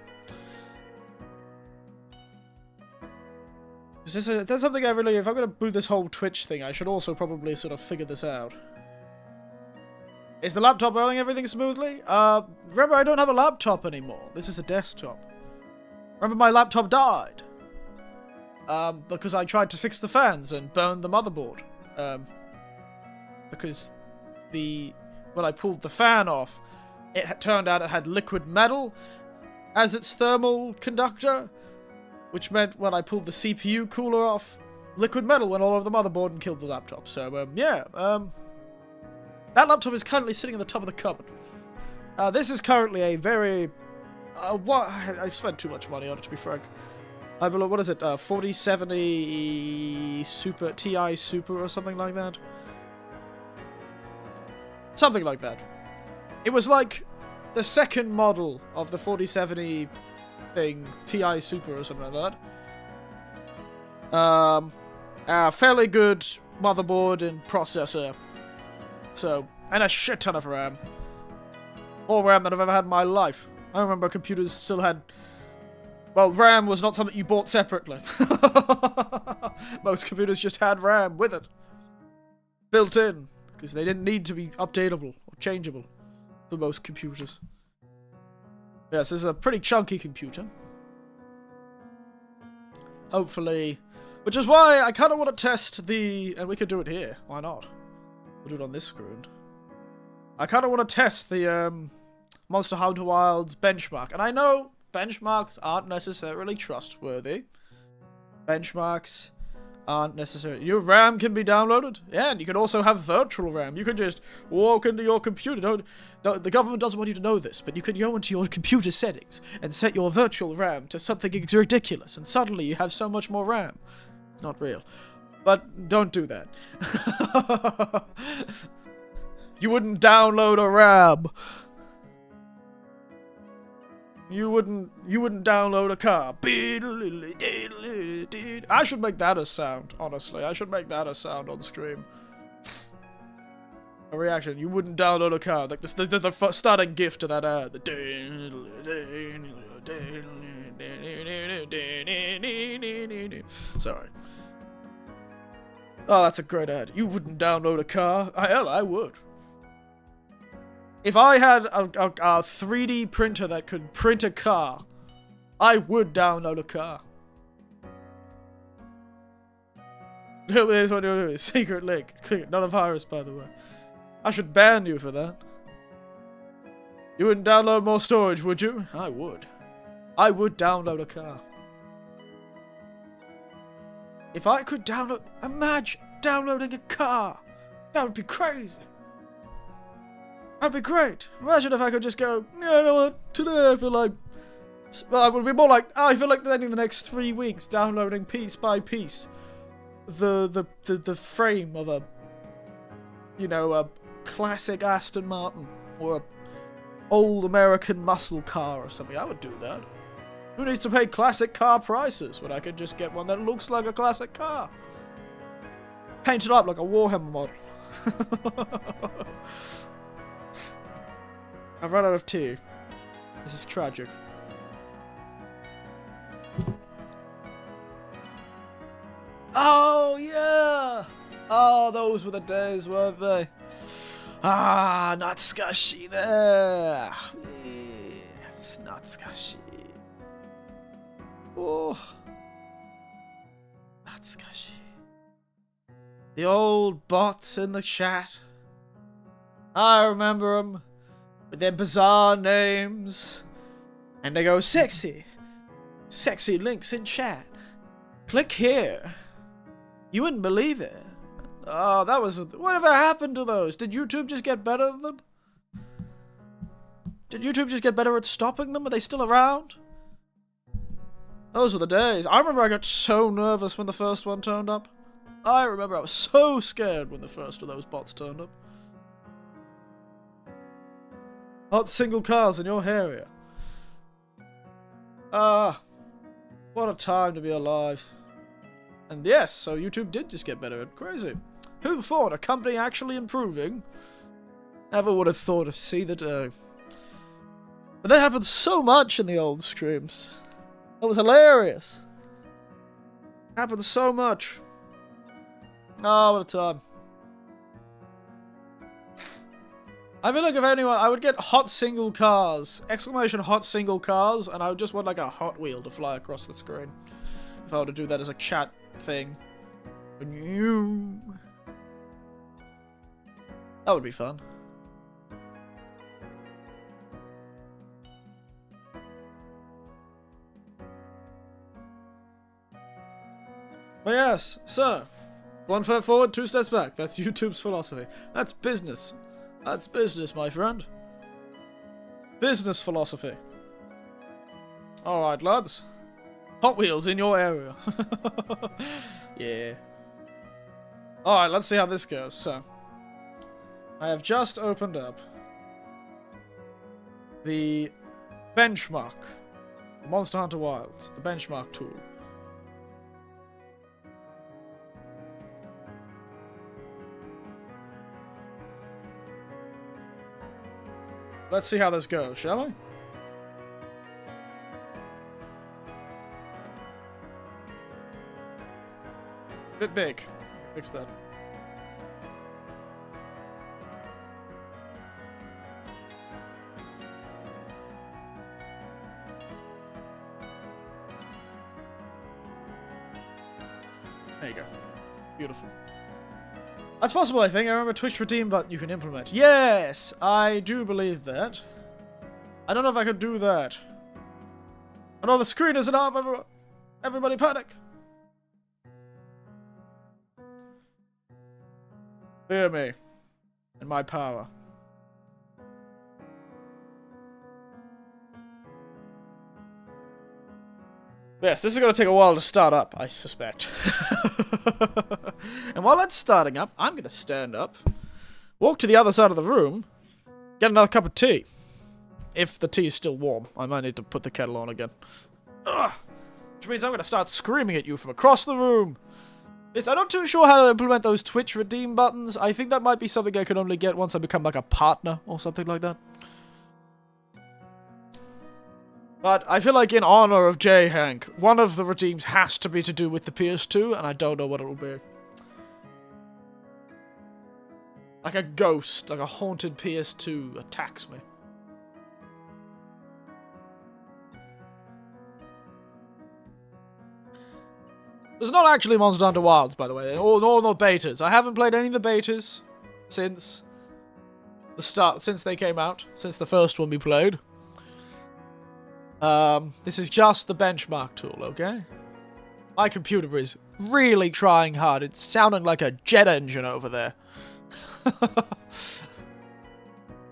That's something I really, if I'm gonna do this whole Twitch thing, I should also probably sort of figure this out. Is the laptop running everything smoothly? Remember, I don't have a laptop anymore. This is a desktop. Remember, my laptop died. Because I tried to fix the fans and burned the motherboard. Because when I pulled the fan off, it turned out it had liquid metal as its thermal conductor, which meant when I pulled the CPU cooler off, liquid metal went all over the motherboard and killed the laptop. So, yeah, that laptop is currently sitting in the top of the cupboard. This is currently a very... I've spent too much money on it, to be frank. I believe, what is it, 4070 Super, TI Super or something like that? Something like that. It was like the second model of the 4070 thing, TI Super or something like that. A fairly good motherboard and processor. So, and a shit ton of RAM. More RAM than I've ever had in my life. I remember computers still had... Well, RAM was not something you bought separately. Most computers just had RAM with it. Built in. Because they didn't need to be updatable or changeable for most computers. Yes, this is a pretty chunky computer. Hopefully. Which is why I kind of want to test the... And we could do it here. Why not? We'll do it on this screen. I kind of want to test the Monster Hunter Wilds benchmark. And I know benchmarks aren't necessarily trustworthy. Benchmarks aren't necessary. Your RAM can be downloaded. Yeah, and you can also have virtual RAM. You can just walk into your computer. The government doesn't want you to know this, but you can go into your computer settings and set your virtual RAM to something ridiculous, and suddenly you have so much more RAM. It's not real. But don't do that. You wouldn't download a RAM. You wouldn't download a car. I should make that a sound, honestly. I should make that a sound on stream. A reaction. You wouldn't download a car. Like the starting gift to that ad. Sorry. Oh, that's a great ad. You wouldn't download a car. Hell, I would. If I had a 3D printer that could print a car, I would download a car. There's what you're doing. Secret link. Click it. Not a virus, by the way. I should ban you for that. You wouldn't download more storage, would you? I would. I would download a car. If I could download... Imagine downloading a car. That would be crazy. That'd be great. Imagine if I could just go, yeah, you know what, today I feel like... Well, I would be more like, I feel like spending the next 3 weeks downloading piece by piece the frame of a, you know, a classic Aston Martin or a old American muscle car or something. I would do that. Who needs to pay classic car prices when I could just get one that looks like a classic car? Paint it up like a Warhammer model. I've run out of tea. This is tragic. Oh, yeah! Oh, those were the days, weren't they? Ah, Natsukashi there! Yes, Natsukashi. Oh. Natsukashi. The old bots in the chat. I remember them. With their bizarre names. And they go, sexy. Sexy links in chat. Click here. You wouldn't believe it. Oh, that was... Whatever happened to those? Did YouTube just get better at them? Did YouTube just get better at stopping them? Are they still around? Those were the days. I remember I got so nervous when the first one turned up. I remember I was so scared when the first of those bots turned up. Hot single cars in your area. What a time to be alive. And yes, so YouTube did just get better. Crazy. Who thought? A company actually improving? Never would have thought to see the day. But that happened so much in the old streams. That was hilarious. Happened so much. Oh, what a time. I feel like if anyone, I would get hot single cars. Exclamation hot single cars, and I would just want like a Hot Wheel to fly across the screen. If I were to do that as a chat thing. That would be fun. But yes, so, 1 step forward, 2 steps back. That's YouTube's philosophy. That's business. That's business, my friend. Business philosophy. Alright, lads. Hot Wheels in your area. Yeah. Alright, let's see how this goes. So, I have just opened up the benchmark. The Monster Hunter Wilds. The benchmark tool. Let's see how this goes, shall we? Bit big. Fix that. There you go. Beautiful. That's possible, I think. I remember Twitch redeem button you can implement. Yes! I do believe that. I don't know if I could do that. Oh no, the screen isn't up! Everybody panic! Fear me. And my power. Yes, this is going to take a while to start up, I suspect. And while that's starting up, I'm going to stand up, walk to the other side of the room, get another cup of tea. If the tea is still warm. I might need to put the kettle on again. Ugh. Which means I'm going to start screaming at you from across the room. Yes, I'm not too sure how to implement those Twitch redeem buttons. I think that might be something I can only get once I become like a partner or something like that. But I feel like in honor of J. Hank, one of the redeems has to be to do with the PS2, and I don't know what it will be. Like a ghost, like a haunted PS2 attacks me. There's not actually Monster Hunter Wilds, by the way. Or no betas. I haven't played any of the betas since the start, since they came out, since the first one we played. This is just the benchmark tool, okay? My computer is really trying hard. It's sounding like a jet engine over there.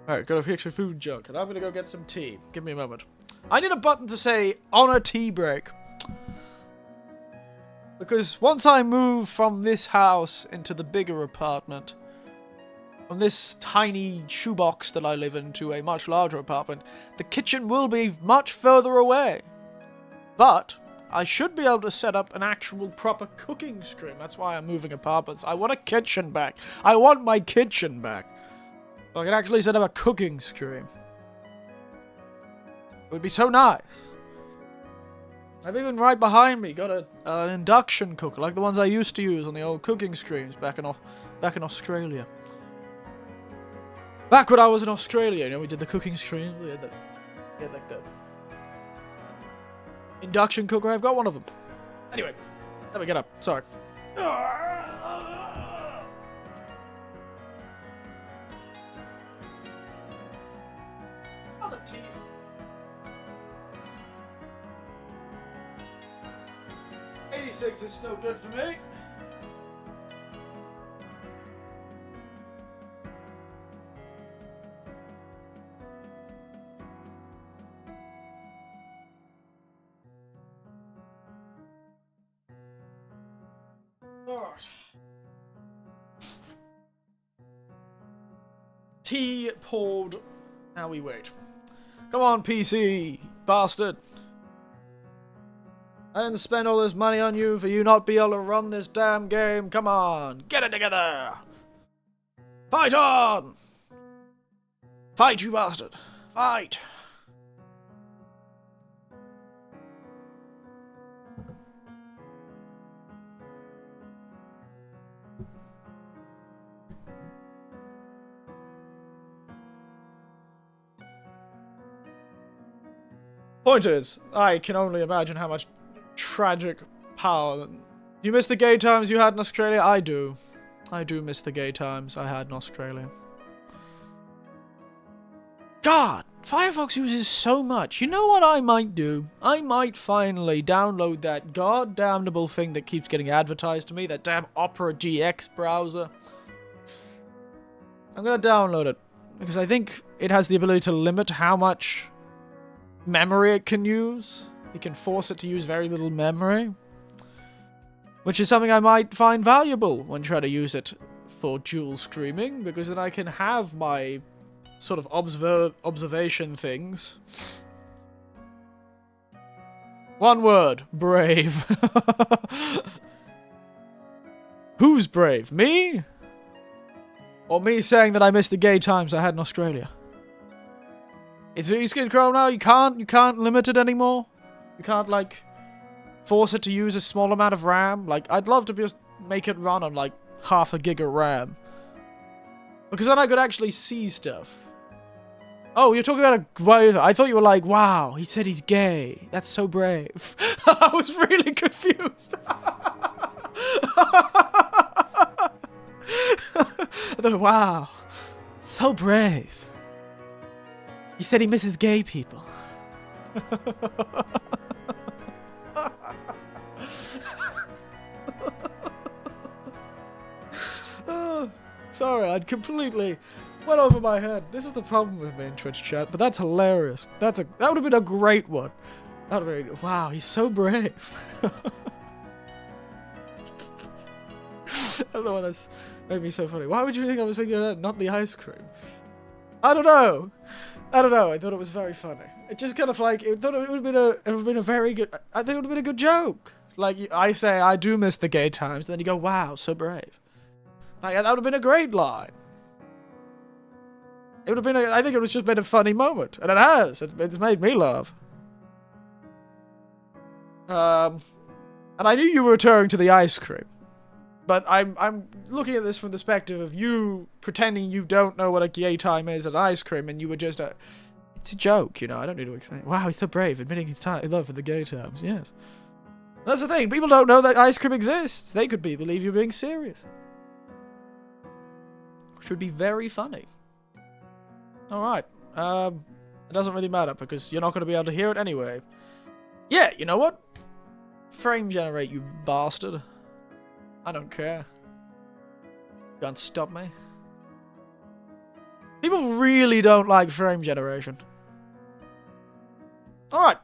Alright, gotta fix your food junk, and I'm gonna go get some tea. Give me a moment. I need a button to say, on a tea break. Because once I move from this house into the bigger apartment, from this tiny shoebox that I live in to a much larger apartment, the kitchen will be much further away. But I should be able to set up an actual proper cooking stream. That's why I'm moving apartments. I want a kitchen back. I want my kitchen back. So I can actually set up a cooking stream. It would be so nice. I've even right behind me got an induction cooker, like the ones I used to use on the old cooking streams back in Australia. Back when I was in Australia, you know, we did the cooking stream. We had like the induction cooker. I've got one of them. Anyway, let me get up. Sorry. Other teeth. 86 is still good for me. Alright. Tea poured. Now we wait. Come on, PC, bastard. I didn't spend all this money on you for you not be able to run this damn game. Come on, get it together. Fight on! Fight, you bastard. Fight. Point is, I can only imagine how much tragic power. You miss the gay times you had in Australia? I do. I do miss the gay times I had in Australia. God, Firefox uses so much. You know what I might do? I might finally download that goddamnable thing that keeps getting advertised to me, that damn Opera GX browser. I'm gonna download it, because I think it has the ability to limit how much memory it can use. You can force it to use very little memory, which is something I might find valuable when trying to use it for dual streaming, because then I can have my sort of observation things. One word: brave. Who's brave? Me? Or me saying that I miss the gay times I had in Australia? It's Skid Crow now. You can't limit it anymore. You can't, like, force it to use a small amount of RAM. Like, I'd love to just make it run on, like, half a gig of RAM. Because then I could actually see stuff. Oh, you're talking about a... I thought you were like, wow, he said he's gay. That's so brave. I was really confused. I thought, wow, so brave. He said he misses gay people. Oh, sorry, I'd completely went over my head. This is the problem with me in Twitch chat, but that's hilarious. That would have been a great one. That would have been, wow, he's so brave. I don't know why that's made me so funny. Why would you think I was thinking of that, not the ice cream? I don't know. I thought it was very funny. It just kind of like, it would have been a very good, I think it would have been a good joke. Like, I say, I do miss the gay times, and then you go, wow, so brave. Like, that would have been a great line. It would have been, I think it was just been a funny moment. And it has. It's made me laugh. And I knew you were referring to the ice cream. But I'm looking at this from the perspective of you pretending you don't know what a gay time is at ice cream, and you were just it's a joke, you know. I don't need to explain. Wow, he's so brave, admitting his love for the gay times. Yes, that's the thing. People don't know that ice cream exists. They could believe you're being serious, which would be very funny. All right, it doesn't really matter because you're not going to be able to hear it anyway. Yeah, you know what? Frame generate, you bastard. I don't care. You can't stop me. People really don't like frame generation. Alright.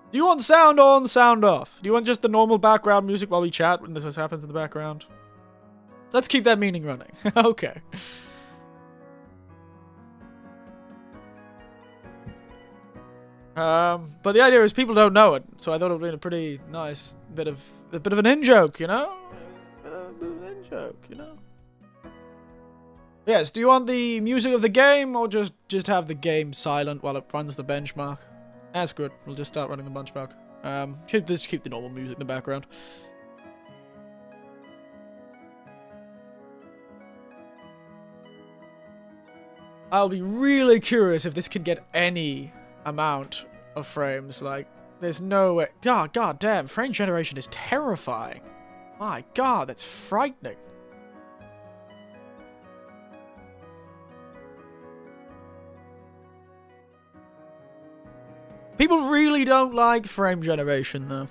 Do you want sound on, sound off? Do you want just the normal background music while we chat when this happens in the background? Let's keep that meeting running. Okay. But the idea is people don't know it, so I thought it would be a pretty nice bit of an in-joke, you know? A bit of an in-joke, you know? Yes, do you want the music of the game, or just have the game silent while it runs the benchmark? That's good, we'll just start running the benchmark. Just keep the normal music in the background. I'll be really curious if this can get any amount of frames. Like, there's no way. God damn, frame generation is terrifying. My god, that's frightening. People really don't like frame generation though.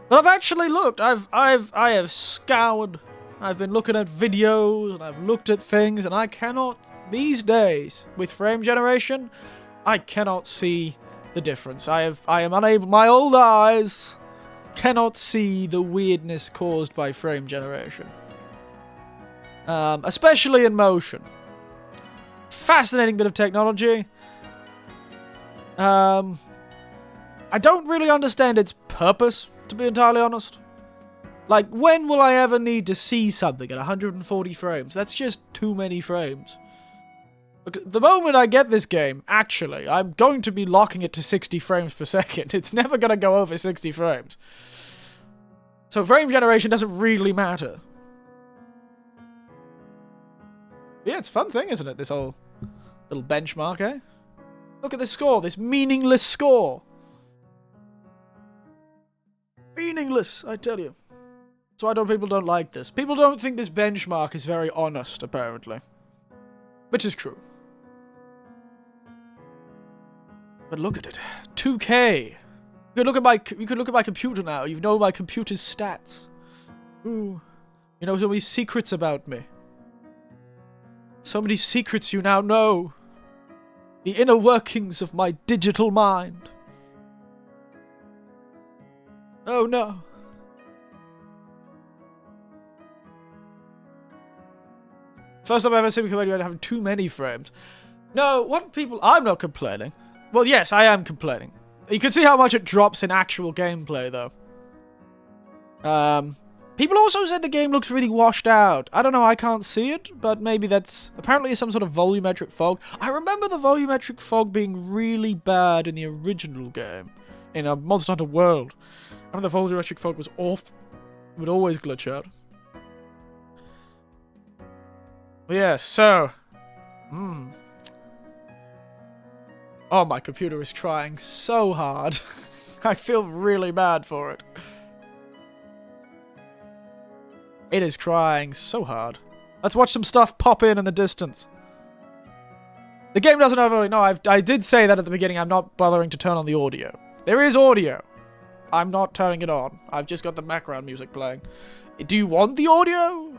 But I've actually looked. I have scoured. I've been looking at videos and I've looked at things, and I cannot, these days with frame generation, I cannot see the difference. I am unable, my old eyes cannot see the weirdness caused by frame generation. Especially in motion. Fascinating bit of technology. I don't really understand its purpose, to be entirely honest. Like, when will I ever need to see something at 140 frames? That's just too many frames. Look, the moment I get this game, actually, I'm going to be locking it to 60 frames per second. It's never going to go over 60 frames. So frame generation doesn't really matter. Yeah, it's a fun thing, isn't it? This whole little benchmark, eh? Look at this score, this meaningless score. Meaningless, I tell you. That's why people don't like this. People don't think this benchmark is very honest, apparently. Which is true. But look at it. 2K. You could look at my computer now. You know my computer's stats. Ooh. You know so many secrets about me. So many secrets you now know. The inner workings of my digital mind. Oh no. First time I've ever seen me complaining about having too many frames. No, what people... I'm not complaining. Well, yes, I am complaining. You can see how much it drops in actual gameplay, though. People also said the game looks really washed out. I don't know, I can't see it, but maybe that's... Apparently some sort of volumetric fog. I remember the volumetric fog being really bad in the original game. In Monster Hunter World. I remember the volumetric fog was off. It would always glitch out. Well, yeah, so... Oh, my computer is trying so hard. I feel really bad for it. It is trying so hard. Let's watch some stuff pop in the distance. The game doesn't overly... No, I did say that at the beginning. I'm not bothering to turn on the audio. There is audio. I'm not turning it on. I've just got the background music playing. Do you want the audio?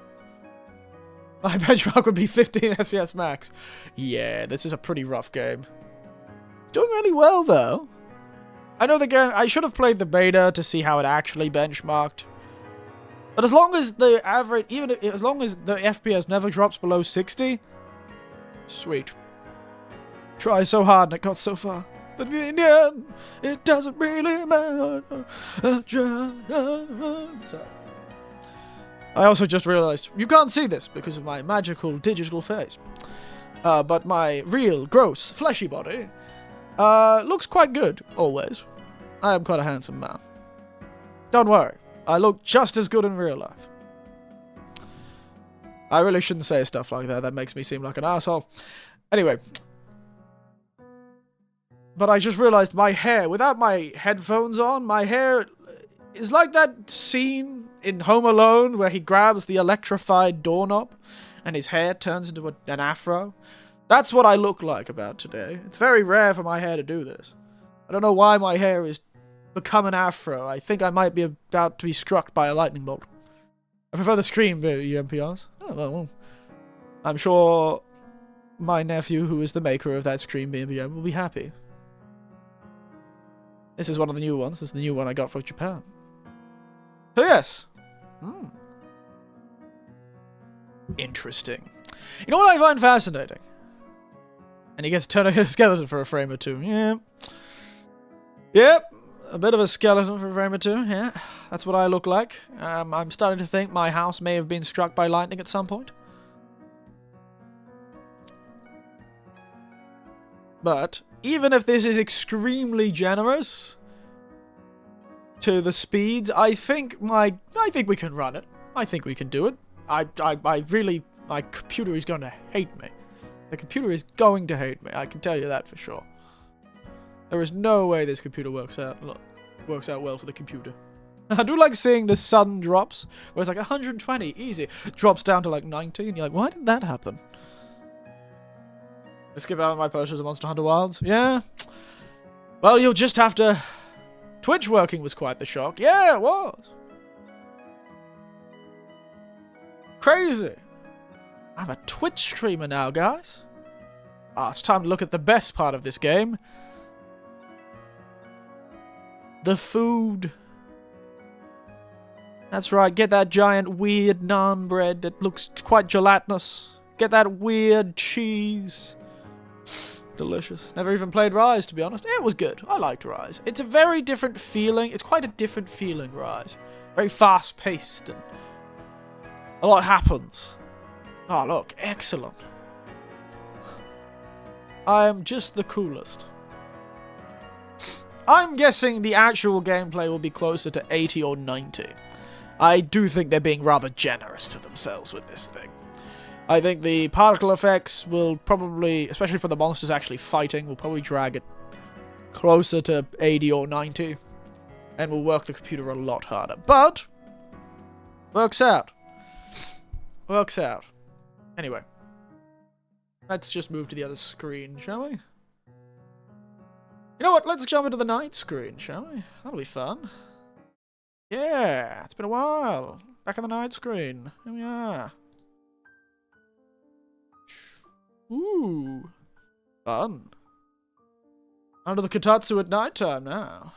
My benchmark would be 15 FPS max. Yeah, this is a pretty rough game. It's doing really well, though. I know the game... I should have played the beta to see how it actually benchmarked. But as long as the average... as long as the FPS never drops below 60... Sweet. Try so hard and it got so far. But in the end, it doesn't really matter. So. I also just realized, you can't see this because of my magical digital face. But my real, gross, fleshy body looks quite good, always. I am quite a handsome man. Don't worry, I look just as good in real life. I really shouldn't say stuff like that, that makes me seem like an asshole. Anyway. But I just realized my hair, without my headphones on, my hair is like that scene in Home Alone where he grabs the electrified doorknob and his hair turns into an afro. That's what I look like about today. It's very rare for my hair to do this. I don't know why my hair is become an afro. I think I might be about to be struck by a lightning bolt. I prefer the Scream UMPRs. Oh, well, I'm sure my nephew, who is the maker of that Scream BMPR, will be happy. This is one of the new ones. This is the new one I got from Japan. So yes. Interesting. You know what I find fascinating? And he gets to turn into a skeleton for a frame or two. Yeah. Yep. A bit of a skeleton for a frame or two. Yeah. That's what I look like. I'm starting to think my house may have been struck by lightning at some point. But even if this is extremely generous to the speeds, I think we can run it. I think we can do it. I really, my computer is going to hate me. The computer is going to hate me. I can tell you that for sure. There is no way this computer works out well for the computer. I do like seeing the sudden drops, where it's like 120, easy. Drops down to like 90, and you're like, why did that happen? Skip out on my purchase of Monster Hunter Wilds? Yeah. Well, you'll just have to... Twitch working was quite the shock. Yeah, it was. Crazy. I'm a Twitch streamer now, guys. It's time to look at the best part of this game. The food. That's right, get that giant weird naan bread that looks quite gelatinous. Get that weird cheese. delicious. Never even played Rise, to be honest. It was good. I liked Rise. It's a very different feeling. It's quite a different feeling, Rise. Very fast-paced, and a lot happens. Oh, look. Excellent. I am just the coolest. I'm guessing the actual gameplay will be closer to 80 or 90. I do think they're being rather generous to themselves with this thing. I think the particle effects will probably, especially for the monsters actually fighting, will probably drag it closer to 80 or 90. And will work the computer a lot harder. But, works out. Works out. Anyway. Let's just move to the other screen, shall we? You know what? Let's jump into the night screen, shall we? That'll be fun. Yeah, it's been a while. Back on the night screen. Here we are. Ooh. Fun. Under the Kotatsu at night time now.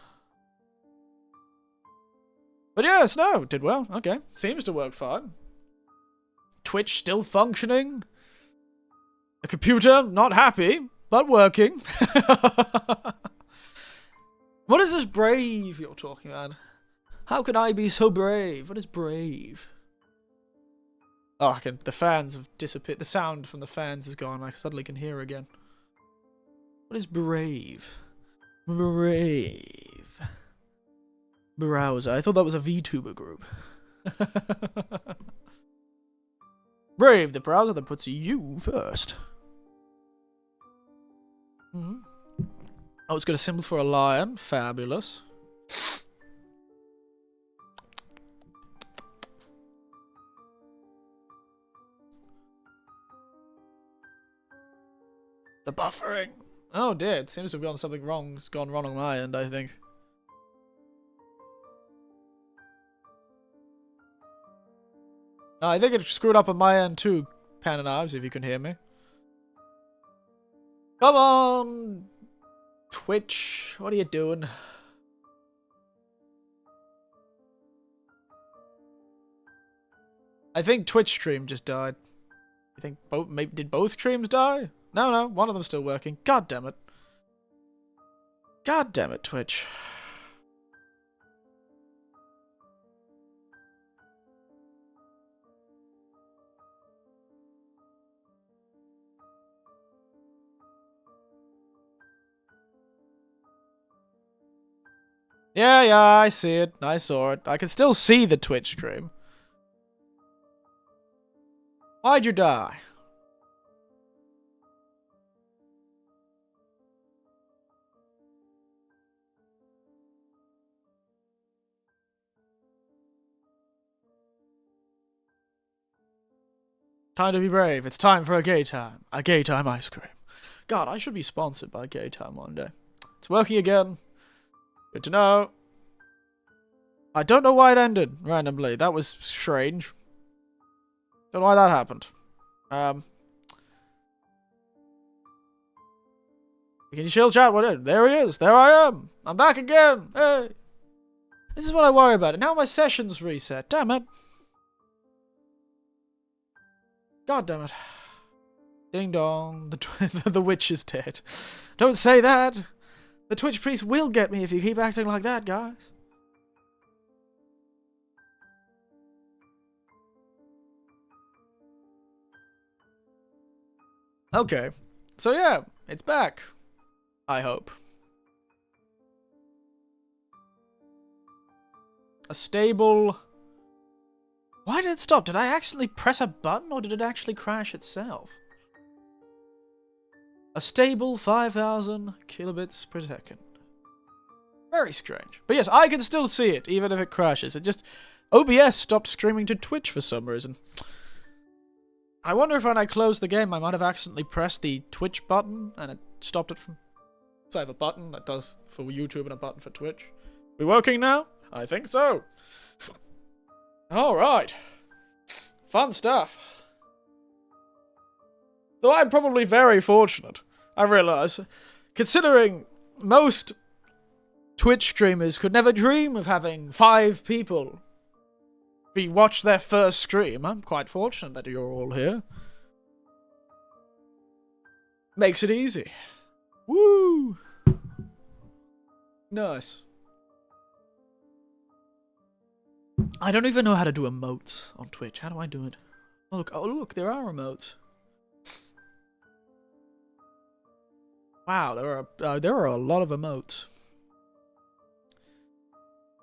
But yes, no, did well. Okay. Seems to work fine. Twitch still functioning. The computer not happy, but working. What is this brave you're talking about? How could I be so brave? What is brave? Oh, the fans have disappeared. The sound from the fans is gone. I suddenly can hear again. What is brave? Brave. Browser. I thought that was a VTuber group. Brave, the browser that puts you first. Oh, it's got a symbol for a lion. Fabulous. The buffering. Oh dear, it seems to have gone something wrong. It's gone wrong on my end, I think. I think it screwed up on my end too, Pan and Ives, if you can hear me. Come on! Twitch, what are you doing? I think Twitch stream just died. You think both? Maybe did both streams die? No, one of them's still working. God damn it! God damn it, Twitch! Yeah, I see it. I saw it. I can still see the Twitch stream. Why'd you die? Time to be brave. It's time for a gay time. A gay time ice cream. God, I should be sponsored by Gay Time one day. It's working again. Good to know. I don't know why it ended randomly. That was strange. Don't know why that happened. Can you chill chat? What? There he is. There I am. I'm back again. Hey. This is what I worry about. And now my session's reset. Damn it. God damn it. Ding dong. The witch is dead. Don't say that. The Twitch priest will get me if you keep acting like that, guys. Okay. So yeah, it's back. I hope. A stable... Why did it stop? Did I accidentally press a button or did it actually crash itself? A stable 5,000 kilobits per second. Very strange. But yes, I can still see it, even if it crashes. It just... OBS stopped streaming to Twitch for some reason. I wonder if when I closed the game, I might have accidentally pressed the Twitch button, and it stopped it from... So I have a button that does for YouTube and a button for Twitch. We working now? I think so. Alright. Fun stuff. Though I'm probably very fortunate, I realise, considering most Twitch streamers could never dream of having 5 people watch their first stream. I'm quite fortunate that you're all here. Makes it easy. Woo! Nice. I don't even know how to do emotes on Twitch. How do I do it? Oh look, there are emotes. Wow, there are a lot of emotes.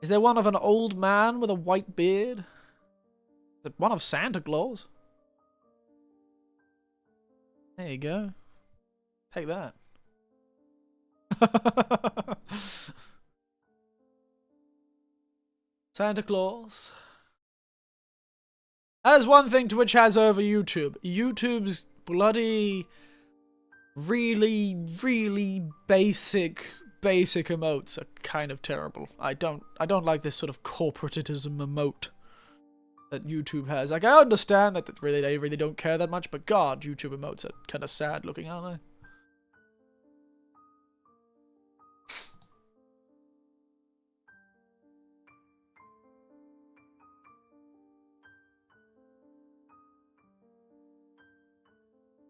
Is there one of an old man with a white beard? Is it one of Santa Claus? There you go. Take that. Santa Claus. That is one thing Twitch has over YouTube. YouTube's bloody, really, really basic emotes are kind of terrible. I don't like this sort of corporatism emote that YouTube has. Like, I understand that they really don't care that much, but God, YouTube emotes are kind of sad looking, aren't they?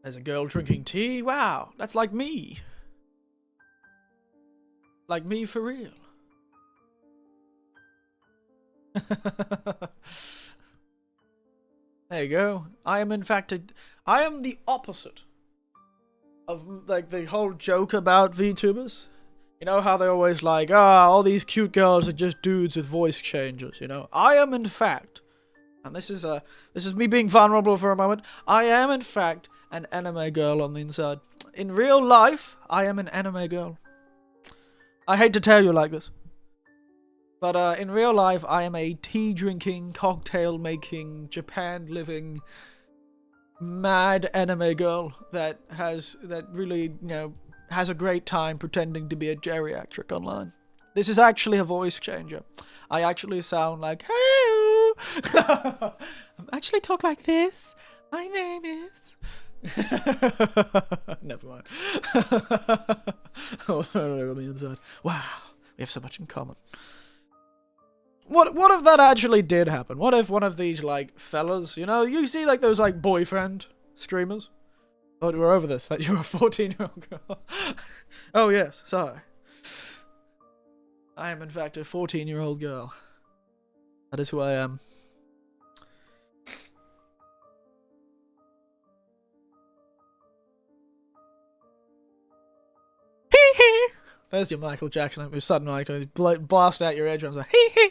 There's a girl drinking tea. Wow, that's like me. Like me for real. There you go. I am in fact I am the opposite of like the whole joke about VTubers. You know how they're always like, all these cute girls are just dudes with voice changes, you know? I am in fact, and this is me being vulnerable for a moment, I am in fact an anime girl on the inside. In real life, I am an anime girl. I hate to tell you like this. But in real life, I am a tea-drinking, cocktail-making, Japan-living, mad anime girl that really, you know, has a great time pretending to be a geriatric online. This is actually a voice changer. I actually sound like, hey, I actually talk like this. My name is... Never mind. Oh, on the inside. Wow, we have so much in common. What if that actually did happen? What if one of these, like, fellas, you know, you see, like, those, like, boyfriend streamers? Oh, we're over this, that you're a 14-year-old girl. Oh, yes, sorry. I am, in fact, a 14-year-old girl. That is who I am. There's your Michael Jackson, your sudden Michael, blast out your eardrums like, hee hee.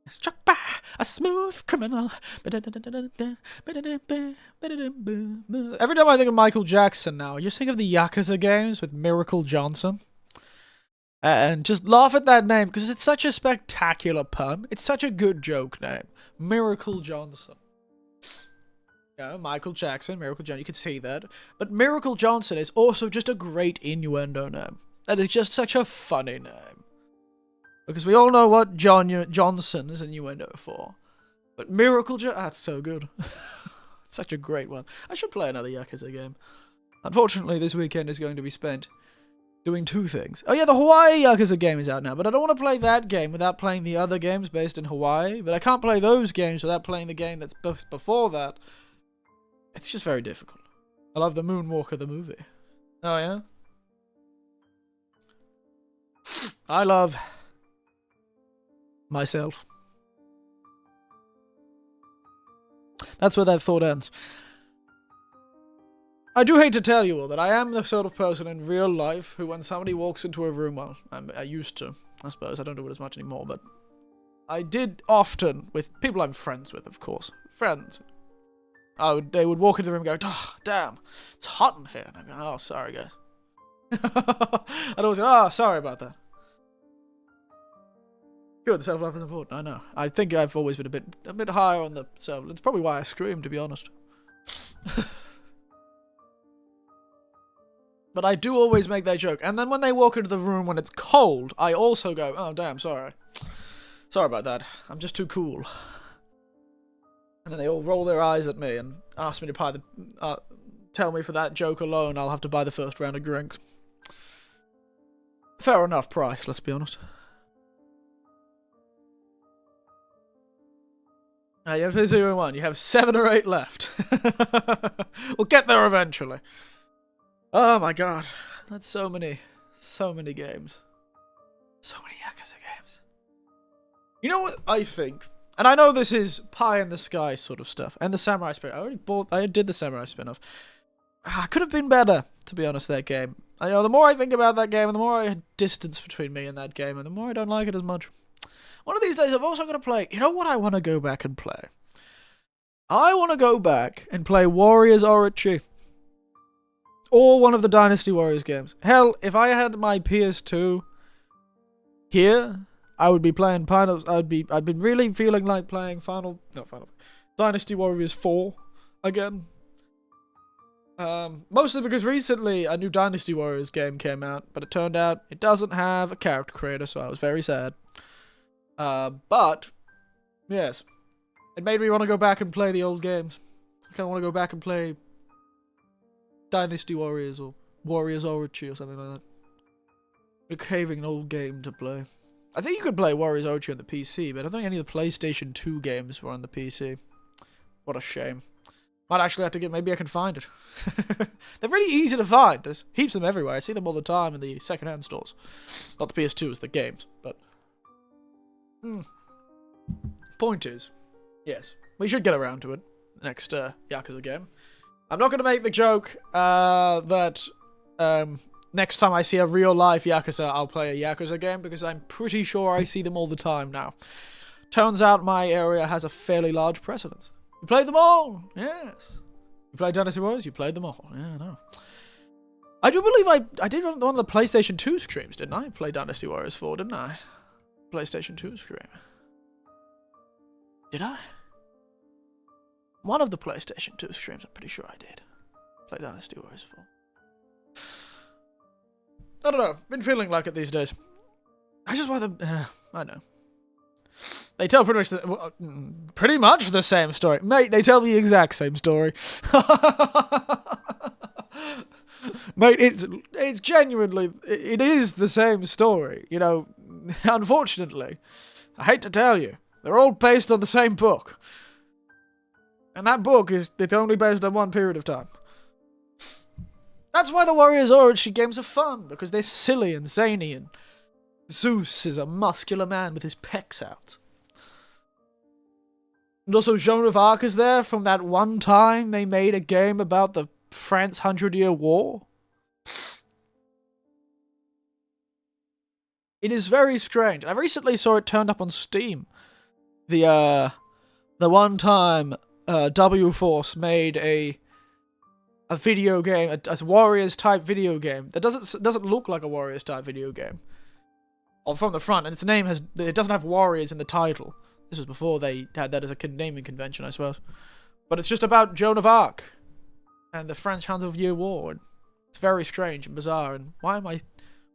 Struck by a smooth criminal. Every time I think of Michael Jackson now, I just think of the Yakuza games with Miracle Johnson. And just laugh at that name, because it's such a spectacular pun. It's such a good joke name. Miracle Johnson. Yeah, Michael Jackson, Miracle Johnson, you could see that. But Miracle Johnson is also just a great innuendo name. That is just such a funny name. Because we all know what Johnson is innuendo for. But Miracle Johnson, that's so good. Such a great one. I should play another Yakuza game. Unfortunately, this weekend is going to be spent doing two things. Oh yeah, the Hawaii Yakuza game is out now, but I don't want to play that game without playing the other games based in Hawaii. But I can't play those games without playing the game that's before that. It's just very difficult. I love the Moonwalker, the movie. Oh, yeah? I love myself. That's where that thought ends. I do hate to tell you all that I am the sort of person in real life who, when somebody walks into a room, well, I used to, I suppose, I don't do it as much anymore, but I did often, with people I'm friends with, of course, friends. They would walk into the room and go, oh, damn, it's hot in here. And I go, oh, sorry, guys. I'd always go, oh, sorry about that. Good, self-love is important, I know. I think I've always been a bit higher on the self-love. It's probably why I scream, to be honest. But I do always make that joke. And then when they walk into the room when it's cold, I also go, oh, damn, sorry. Sorry about that. I'm just too cool. And then they all roll their eyes at me and ask me to buy the... tell me for that joke alone I'll have to buy the first round of drinks. Fair enough price, let's be honest. You have 0 and 1. You have 7 or 8 left. We'll get there eventually. Oh my god. That's so many games. So many Yakuza games. You know what I think? And I know this is pie in the sky sort of stuff. And the Samurai spin-off. I did the Samurai spin-off. Could have been better, to be honest, that game. I know the more I think about that game, and the more I had distance between me and that game, and the more I don't like it as much. One of these days, I've also got to play... You know what I want to go back and play? I want to go back and play Warriors Orochi. Or one of the Dynasty Warriors games. Hell, if I had my PS2 here, I would be playing I've been really feeling like playing Dynasty Warriors 4 again. Mostly because recently a new Dynasty Warriors game came out, but it turned out it doesn't have a character creator, so I was very sad. But, yes. It made me want to go back and play the old games. I kind of want to go back and play Dynasty Warriors or Warriors Orochi or something like that. We're craving an old game to play. I think you could play Warriors Orochi on the PC, but I don't think any of the PlayStation 2 games were on the PC. What a shame. Might actually have to get... Maybe I can find it. They're really easy to find. There's heaps of them everywhere. I see them all the time in the second-hand stores. Not the PS2s, the games, but... Point is, yes, we should get around to it. Next Yakuza game. I'm not going to make the joke that next time I see a real-life Yakuza, I'll play a Yakuza game, because I'm pretty sure I see them all the time now. Turns out my area has a fairly large precedence. You played them all! Yes. You played Dynasty Warriors? You played them all. Yeah, I know. I do believe I did one of the PlayStation 2 streams, didn't I? Play Dynasty Warriors 4, didn't I? PlayStation 2 stream. Did I? One of the PlayStation 2 streams, I'm pretty sure I did. Play Dynasty Warriors 4. I don't know. Been feeling like it these days. I just want them... I know. They tell pretty much the same story. Mate, they tell the exact same story. Mate, it's genuinely... It is the same story. You know, unfortunately. I hate to tell you. They're all based on the same book. And that book it's only based on one period of time. That's why the Warriors Orochi games are fun, because they're silly and zany, and Zeus is a muscular man with his pecs out. And also Joan of Arc is there from that one time they made a game about the France 100-Year War. It is very strange. I recently saw it turned up on Steam. The one time W-Force made a video game, a Warriors type video game that doesn't look like a Warriors type video game. Or from the front, and its name it doesn't have Warriors in the title. This was before they had that as a naming convention, I suppose. But it's just about Joan of Arc and the French 100-Year War. And it's very strange and bizarre. And why am I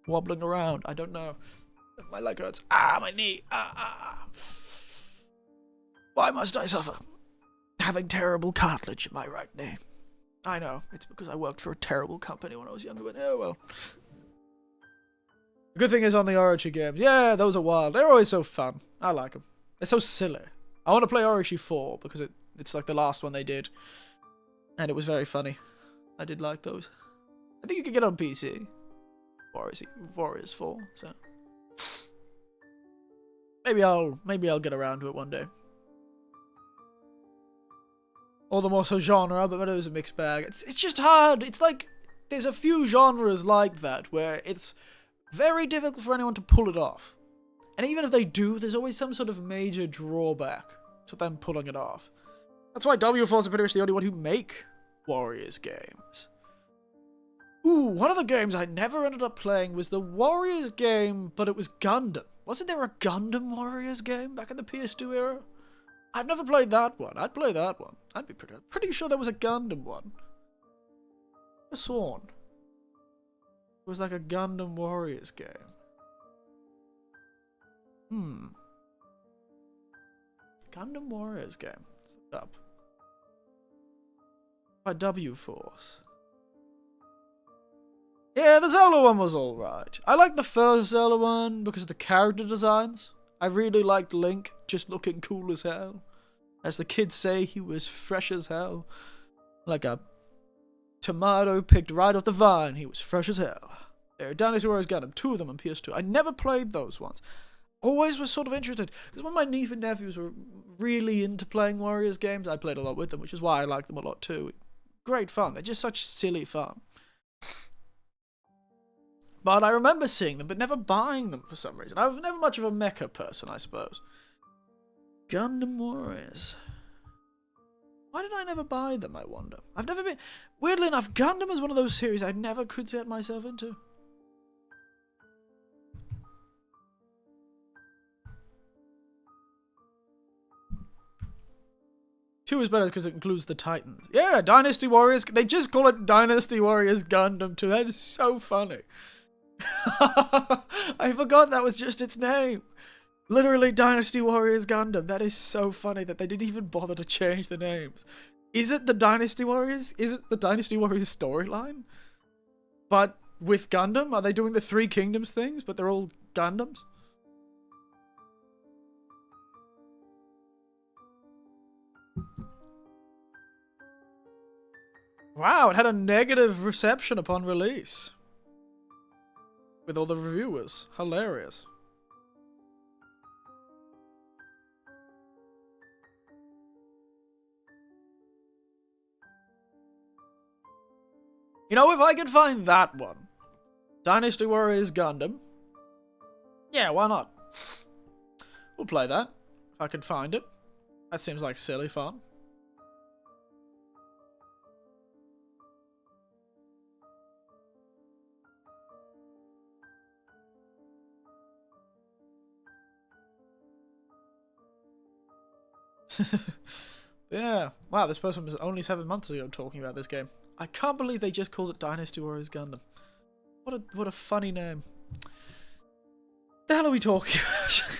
wobbling around? I don't know. My leg hurts. Ah, my knee. Ah. Why must I suffer? Having terrible cartilage in my right knee. I know. It's because I worked for a terrible company when I was younger, but oh well. The good thing is on the Orochi games, yeah, those are wild. They're always so fun. I like them. They're so silly. I want to play Orochi 4 because it's like the last one they did. And it was very funny. I did like those. I think you could get on PC. Warriors 4, so. Maybe I'll get around to it one day. Or the more so genre, but it was a mixed bag. It's just hard. It's like there's a few genres like that where it's very difficult for anyone to pull it off. And even if they do, there's always some sort of major drawback to them pulling it off. That's why W-Force are pretty much the only one who make Warriors games. Ooh, one of the games I never ended up playing was the Warriors game, but it was Gundam. Wasn't there a Gundam Warriors game back in the PS2 era? I've never played that one. I'd play that one. I'd be pretty sure there was a Gundam one. I sworn. It was like a Gundam Warriors game. Gundam Warriors game. Let's look it up. By W-Force. Yeah, the Zelda one was alright. I liked the first Zelda one because of the character designs. I really liked Link just looking cool as hell. As the kids say, he was fresh as hell. Like a tomato picked right off the vine. He was fresh as hell. There, Dynasty Warriors Gundam, 2 of them on PS2. I never played those ones. Always was sort of interested, because when my niece and nephews were really into playing Warriors games, I played a lot with them, which is why I like them a lot too. Great fun. They're just such silly fun. But I remember seeing them, but never buying them for some reason. I was never much of a mecha person, I suppose. Gundam Warriors. Why did I never buy them, I wonder? I've never been... Weirdly enough, Gundam is one of those series I never could get myself into. Two is better because it includes the Titans. Yeah, Dynasty Warriors. They just call it Dynasty Warriors Gundam 2. That is so funny. I forgot that was just its name. Literally Dynasty Warriors Gundam. That is so funny that they didn't even bother to change the names. Is it the Dynasty Warriors? Is it the Dynasty Warriors storyline? But with Gundam? Are they doing the Three Kingdoms things, but they're all Gundams? Wow, it had a negative reception upon release. With all the reviewers. Hilarious. You know, if I could find that one. Dynasty Warriors Gundam. Yeah, why not? We'll play that. If I can find it. That seems like silly fun. Yeah. Wow, this person was only 7 months ago talking about this game. I can't believe they just called it Dynasty Warriors Gundam. What a funny name. The hell are we talking about?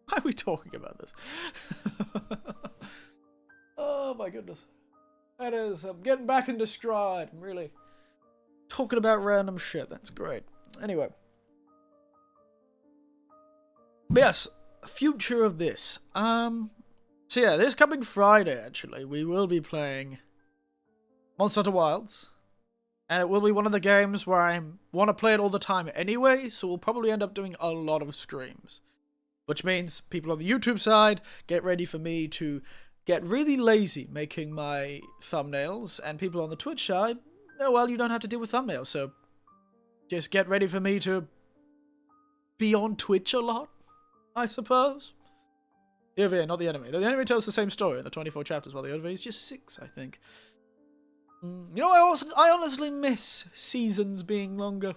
Why are we talking about this? Oh my goodness. That is, I'm getting back into stride. I'm really talking about random shit. That's great. Anyway. But yes, future of this. So yeah, this coming Friday, actually, we will be playing Monster Hunter Wilds. And it will be one of the games where I want to play it all the time anyway, so we'll probably end up doing a lot of streams. Which means people on the YouTube side, get ready for me to get really lazy making my thumbnails, and people on the Twitch side, oh well, you don't have to deal with thumbnails, so just get ready for me to be on Twitch a lot, I suppose. The OVA, not the anime. The anime tells the same story in the 24 chapters, while the OVA is just 6, I think. You know, I honestly miss seasons being longer.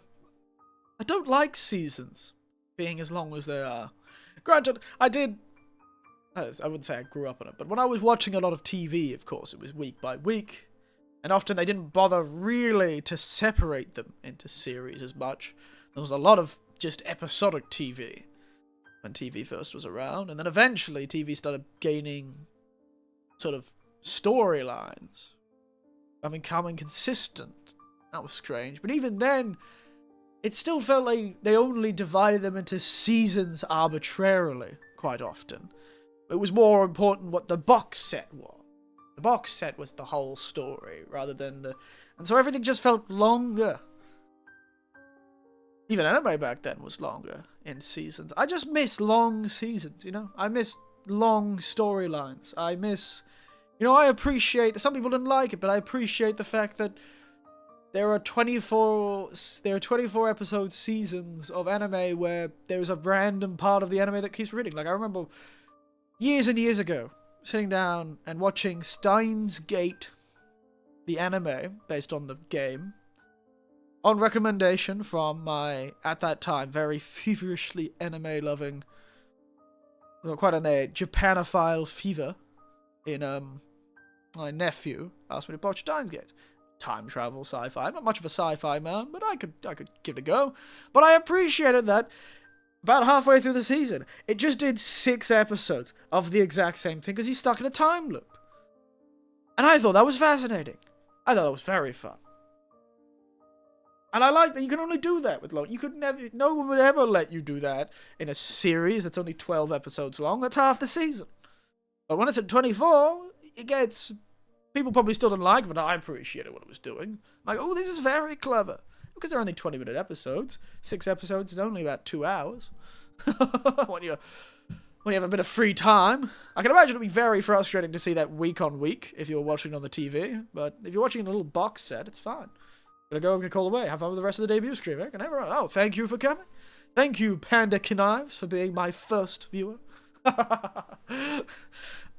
I don't like seasons being as long as they are. Granted, I wouldn't say I grew up on it, but when I was watching a lot of TV, of course, it was week by week. And often they didn't bother really to separate them into series as much. There was a lot of just episodic TV. When TV first was around, and then eventually TV started gaining sort of storylines. Becoming consistent. That was strange. But even then, it still felt like they only divided them into seasons arbitrarily, quite often. It was more important what the box set was. The box set was the whole story, rather than the... And so everything just felt longer. Even anime back then was longer in seasons. I just miss long seasons, you know? I miss long storylines. I miss... You know, I appreciate... Some people didn't like it, but I appreciate the fact that there are 24 episode seasons of anime where there's a random part of the anime that keeps reading. Like, I remember years and years ago sitting down and watching Steins Gate, the anime, based on the game, on recommendation from my, at that time, very feverishly anime-loving, well, quite a Japanophile fever in, my nephew asked me to watch Steins Gate. Time travel, sci-fi. I'm not much of a sci-fi man, but I could give it a go. But I appreciated that about halfway through the season, it just did 6 episodes of the exact same thing because he's stuck in a time loop. And I thought that was fascinating. I thought it was very fun. And I like that you can only do that with long. You could never, no one would ever let you do that in a series that's only 12 episodes long. That's half the season. But when it's at 24, it gets People probably still didn't like it, but I appreciated what it was doing. Like, oh, this is very clever. Because they're only 20-minute episodes. 6 episodes is only about 2 hours. when you have a bit of free time. I can imagine it'd be very frustrating to see that week on week if you're watching on the TV. But if you're watching in a little box set, it's fine. Gonna go and call away. Have fun with the rest of the debut stream. Eh? Oh, thank you for coming. Thank you, Panda Knives, for being my first viewer.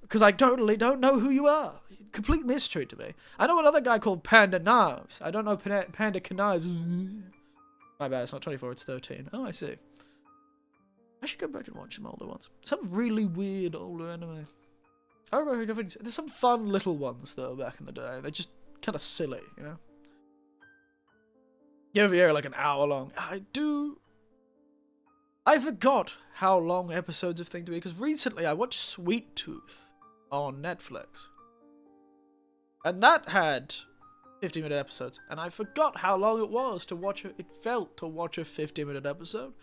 Because I totally don't know who you are. Complete mystery to me. I know another guy called Panda Knives. I don't know Panda Knives. My bad, it's not 24, it's 13. Oh, I see. I should go back and watch some older ones. Some really weird older anime. I remember there's some fun little ones, though, back in the day. They're just kind of silly, you know? You ever hear like an hour long? I forgot how long episodes of thing to be, because recently I watched Sweet Tooth on Netflix. And that had 50-minute episodes. And I forgot how long it was to watch it. It felt to watch a 50-minute episode.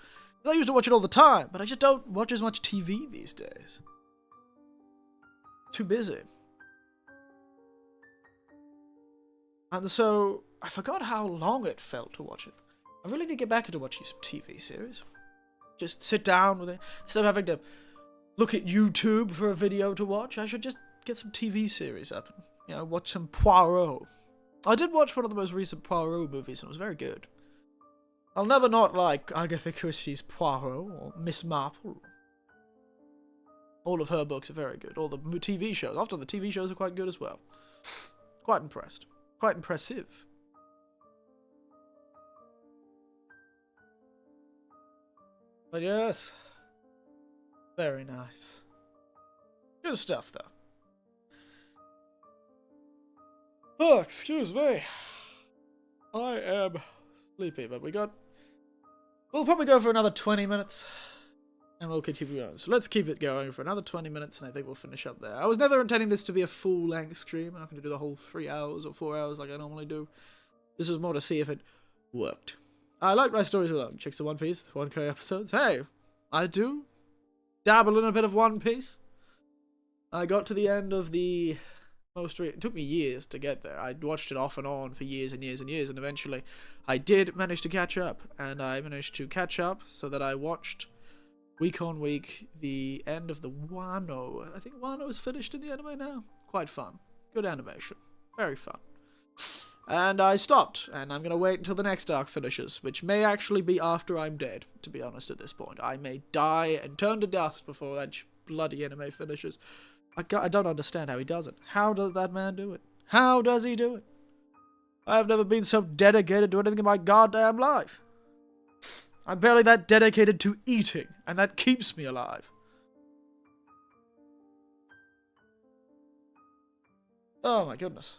I used to watch it all the time, but I just don't watch as much TV these days. Too busy. And so, I forgot how long it felt to watch it. I really need to get back into watching some TV series. Just sit down with it. Instead of having to look at YouTube for a video to watch, I should just get some TV series up and, you know, watch some Poirot. I did watch one of the most recent Poirot movies, and it was very good. I'll never not like Agatha Christie's Poirot or Miss Marple. All of her books are very good. All the TV shows. Often the TV shows are quite good as well. Quite impressed. Quite impressive. But yes. Very nice. Good stuff, though. Oh, excuse me. I am sleepy, but we'll probably go for another 20 minutes. And we'll continue going. So let's keep it going for another 20 minutes, and I think we'll finish up there. I was never intending this to be a full-length stream. I'm not going to do the whole 3 hours or 4 hours like I normally do. This was more to see if it worked. I like my stories a lot. Chicks of One Piece, 1K episodes. Hey, I do dabble in a bit of One Piece. I got to the end of the it took me years to get there. I'd watched it off and on for years and years and years, and eventually I did manage to catch up. And I managed to catch up so that I watched week on week the end of the Wano. I think Wano is finished in the anime now. Quite fun. Good animation. Very fun. And I stopped, and I'm going to wait until the next arc finishes, which may actually be after I'm dead, to be honest at this point. I may die and turn to dust before that bloody anime finishes. I don't understand how he does it. How does that man do it? How does he do it? I've never been so dedicated to anything in my goddamn life. I'm barely that dedicated to eating, and that keeps me alive. Oh my goodness.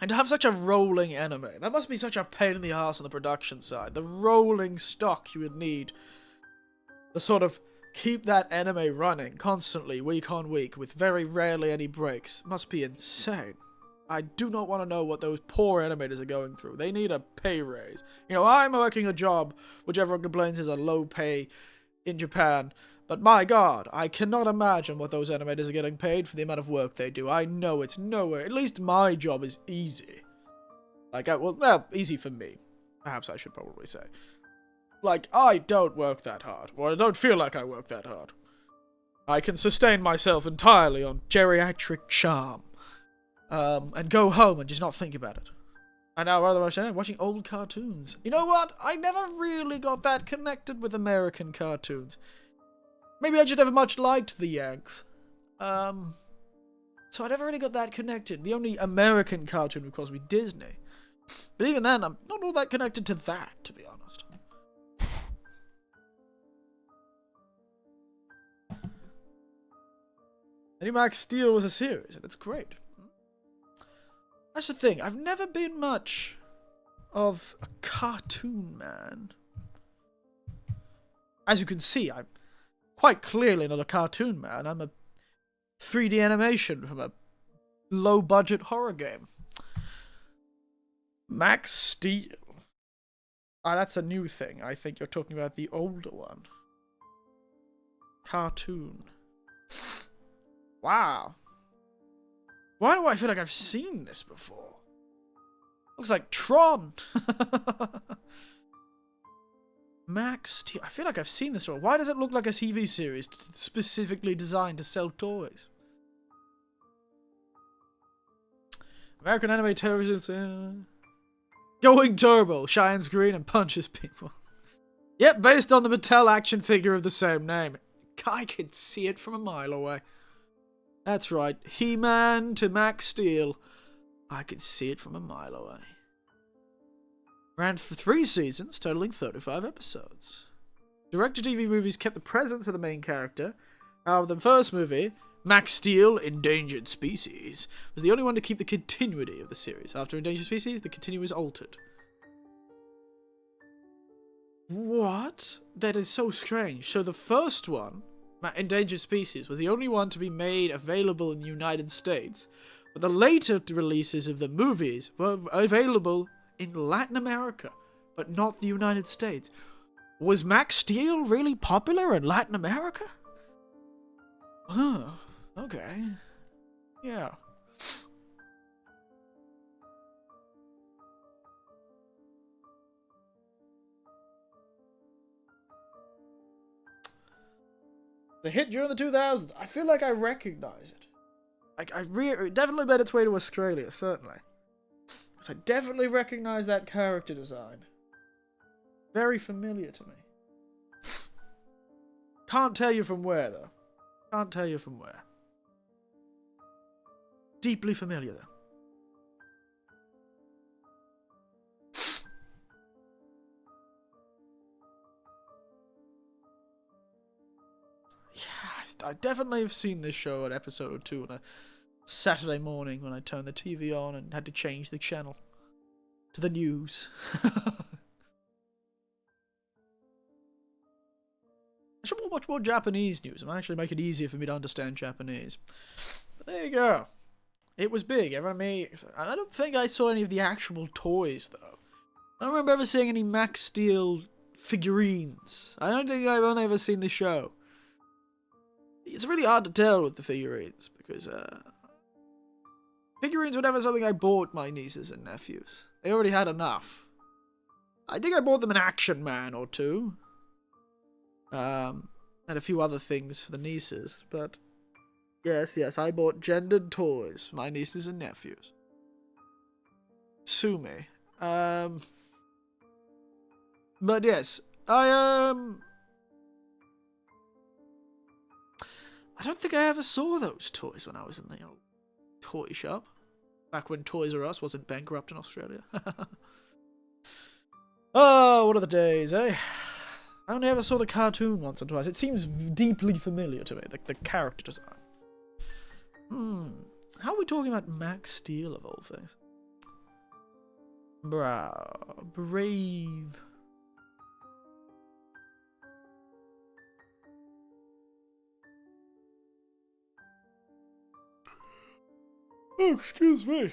And to have such a rolling anime, that must be such a pain in the ass on the production side. The rolling stock you would need to sort of keep that anime running constantly, week on week, with very rarely any breaks. Must be insane. I do not want to know what those poor animators are going through. They need a pay raise. You know, I'm working a job which everyone complains is a low pay in Japan, but my god, I cannot imagine what those animators are getting paid for the amount of work they do. I know it's nowhere. At least my job is easy. Like, well, easy for me. Perhaps I should probably say. Like, I don't work that hard. Or I don't feel like I work that hard. I can sustain myself entirely on geriatric charm. And go home and just not think about it. And now, rather I'm watching old cartoons. You know what? I never really got that connected with American cartoons. Maybe I just never much liked the Yanks. So I never really got that connected. The only American cartoon, of course, was Disney. But even then, I'm not all that connected to that, to be honest. Max Steel was a series, and it's great. That's the thing. I've never been much of a cartoon man. As you can see, I'm quite clearly not a cartoon man. I'm a 3D animation from a low-budget horror game. Max Steel. Ah, that's a new thing. I think you're talking about the older one. Cartoon. Wow. Why do I feel like I've seen this before? Looks like Tron. Max Steel. I feel like I've seen this before. Why does it look like a TV series specifically designed to sell toys? American anime terrorism. Going turbo. Shines green and punches people. Yep, based on the Mattel action figure of the same name. I can see it from a mile away. That's right. He-Man to Max Steel. I could see it from a mile away. Ran for 3 seasons, totaling 35 episodes. Direct-to-TV movies kept the presence of the main character. However, the first movie, Max Steel, Endangered Species, was the only one to keep the continuity of the series. After Endangered Species, the continuity was altered. What? That is so strange. So the first one, Endangered Species, was the only one to be made available in the United States. But the later releases of the movies were available in Latin America, but not the United States. Was Max Steel really popular in Latin America? Huh. Okay. Yeah. The hit during the 2000s. I feel like I recognize it. It definitely made its way to Australia, certainly. Because I definitely recognize that character design. Very familiar to me. Can't tell you from where, though. Can't tell you from where. Deeply familiar, though. I definitely have seen this show an episode or two on a Saturday morning when I turned the TV on and had to change the channel to the news. I should watch more Japanese news. It might actually make it easier for me to understand Japanese. But there you go. It was big. I don't think I saw any of the actual toys, though. I don't remember ever seeing any Max Steel figurines. I don't think I've only ever seen the show. It's really hard to tell with the figurines, because figurines were never something I bought my nieces and nephews. They already had enough. I think I bought them an Action Man or two. And a few other things for the nieces, but yes, I bought gendered toys for my nieces and nephews. Sue me. But yes, I don't think I ever saw those toys when I was in the old toy shop. Back when Toys R Us wasn't bankrupt in Australia. Oh, what are the days, eh? I only ever saw the cartoon once or twice. It seems deeply familiar to me, the character design. How are we talking about Max Steel of all things? Brave. Oh, excuse me.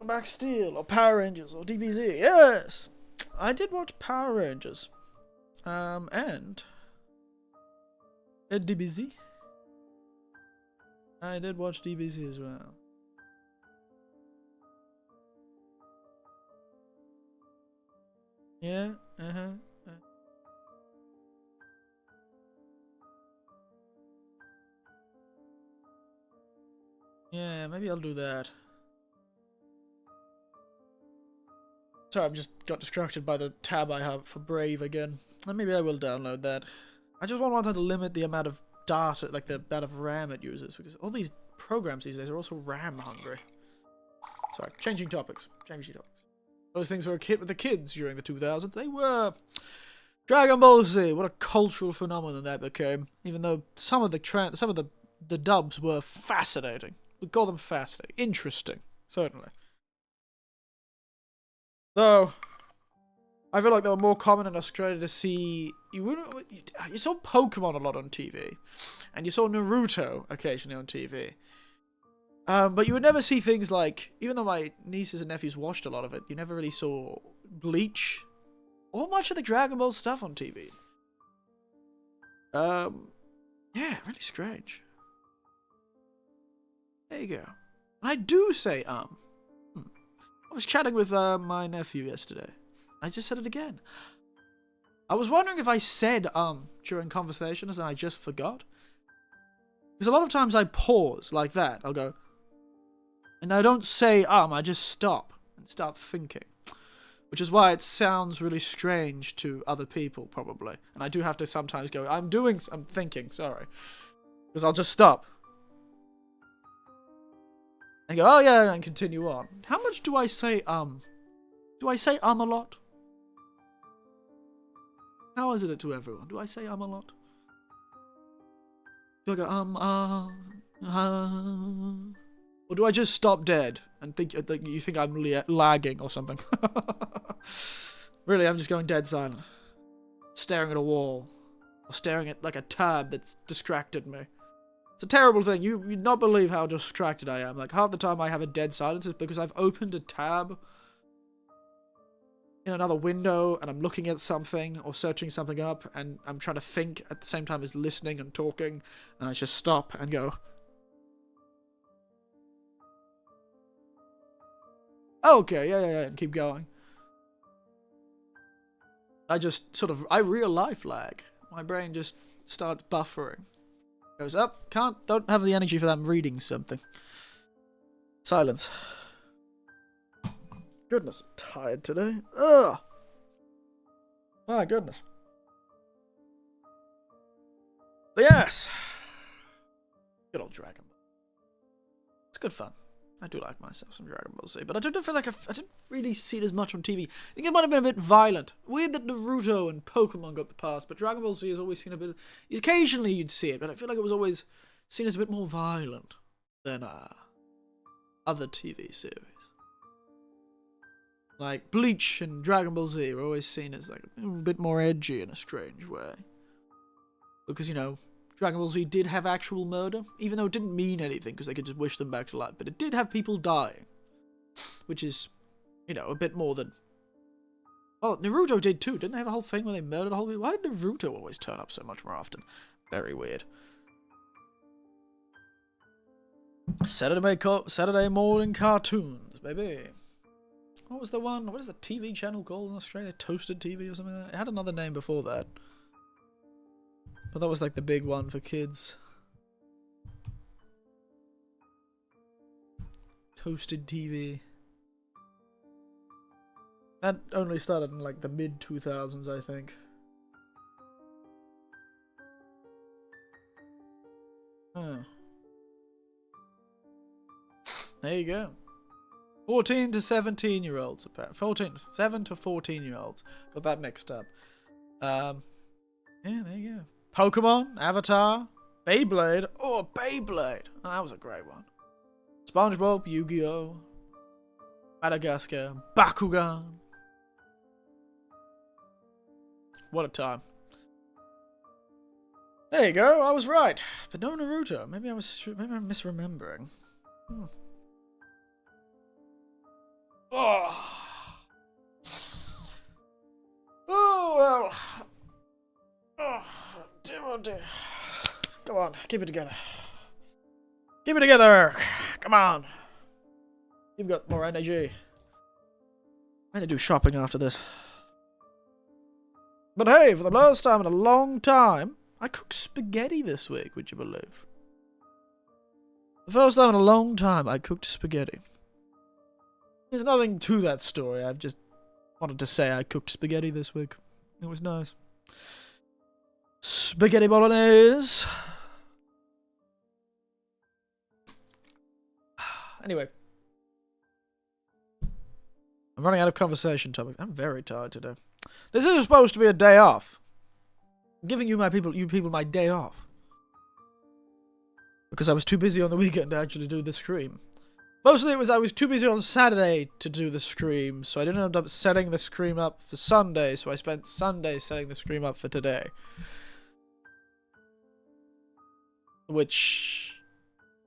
Max Steel, or Power Rangers, or DBZ. Yes! I did watch Power Rangers. And DBZ. I did watch DBZ as well. Yeah, yeah, maybe I'll do that. Sorry, I just got distracted by the tab I have for Brave again. And maybe I will download that. I just wanted to limit the amount of data, like the amount of RAM it uses, because all these programs these days are also RAM hungry. Sorry, changing topics. Those things were a hit with the kids during the 2000s. They were. Dragon Ball Z, what a cultural phenomenon that became. Even though some of the dubs were fascinating. We call them fascinating. Interesting, certainly. Though, I feel like they were more common in Australia to see. You saw Pokemon a lot on TV, and you saw Naruto occasionally on TV. But you would never see things like, even though my nieces and nephews watched a lot of it, you never really saw Bleach or much of the Dragon Ball stuff on TV. Yeah, really strange. There you go. I do say I was chatting with my nephew yesterday. I just said it again. I was wondering if I said during conversations and I just forgot. Because a lot of times I pause like that. I'll go, and I don't say I just stop and start thinking. Which is why it sounds really strange to other people, probably. And I do have to sometimes go, I'm thinking, sorry. Because I'll just stop. And go, oh yeah, and continue on. How much do I say Do I say a lot? How is it to everyone? Do I say a lot? Do I go, or do I just stop dead and think that you think I'm lagging or something? Really, I'm just going dead silent. Staring at a wall. Or staring at like a tab that's distracted me. It's a terrible thing. You'd not believe how distracted I am. Like, half the time I have a dead silence is because I've opened a tab in another window and I'm looking at something or searching something up and I'm trying to think at the same time as listening and talking, and I just stop and go, okay, yeah, and keep going. I real life lag. My brain just starts buffering. Goes up, don't have the energy for that, I'm reading something. Silence. Goodness, I'm tired today. Ugh. My goodness. But yes. Good old Dragon Ball. It's good fun. I do like myself some Dragon Ball Z, but I don't feel like I didn't really see it as much on TV. I think it might have been a bit violent. Weird that Naruto and Pokemon got the pass, but Dragon Ball Z has always seen a bit. Occasionally you'd see it, but I feel like it was always seen as a bit more violent than other TV series. Like Bleach and Dragon Ball Z are always seen as like a bit more edgy in a strange way, because you know, Dragon Ball Z did have actual murder, even though it didn't mean anything because they could just wish them back to life. But it did have people dying, which is, you know, a bit more than... Well, Naruto did too. Didn't they have a whole thing where they murdered a whole people? Why did Naruto always turn up so much more often? Very weird. Saturday morning cartoons, baby. What was the one? What is the TV channel called in Australia? Toasted TV or something like that? It had another name before that. But that was like the big one for kids. Toasted TV. That only started in like the mid-2000s, I think. Huh. There you go. 14 to 17-year-olds, apparently. 7 to 14-year-olds. Got that mixed up. Yeah, there you go. Pokemon, Avatar, Beyblade. Oh, Beyblade. Oh, that was a great one. SpongeBob, Yu-Gi-Oh! Madagascar, Bakugan. What a time. There you go, I was right. But no Naruto. Maybe I'm misremembering. Oh. Oh, well. Oh, dear, oh dear. Come on, keep it together. Keep it together. Come on. You've got more energy. I'm gonna do shopping after this. But hey, for the last time in a long time, I cooked spaghetti this week, would you believe? The first time in a long time I cooked spaghetti. There's nothing to that story, I've just wanted to say I cooked spaghetti this week. It was nice. Spaghetti bolognese. Anyway. I'm running out of conversation topics. I'm very tired today. This is supposed to be a day off. I'm giving you people my day off. Because I was too busy on the weekend to actually do the stream. Mostly it was I was too busy on Saturday to do the stream, so I didn't end up setting the stream up for Sunday, so I spent Sunday setting the stream up for today. Which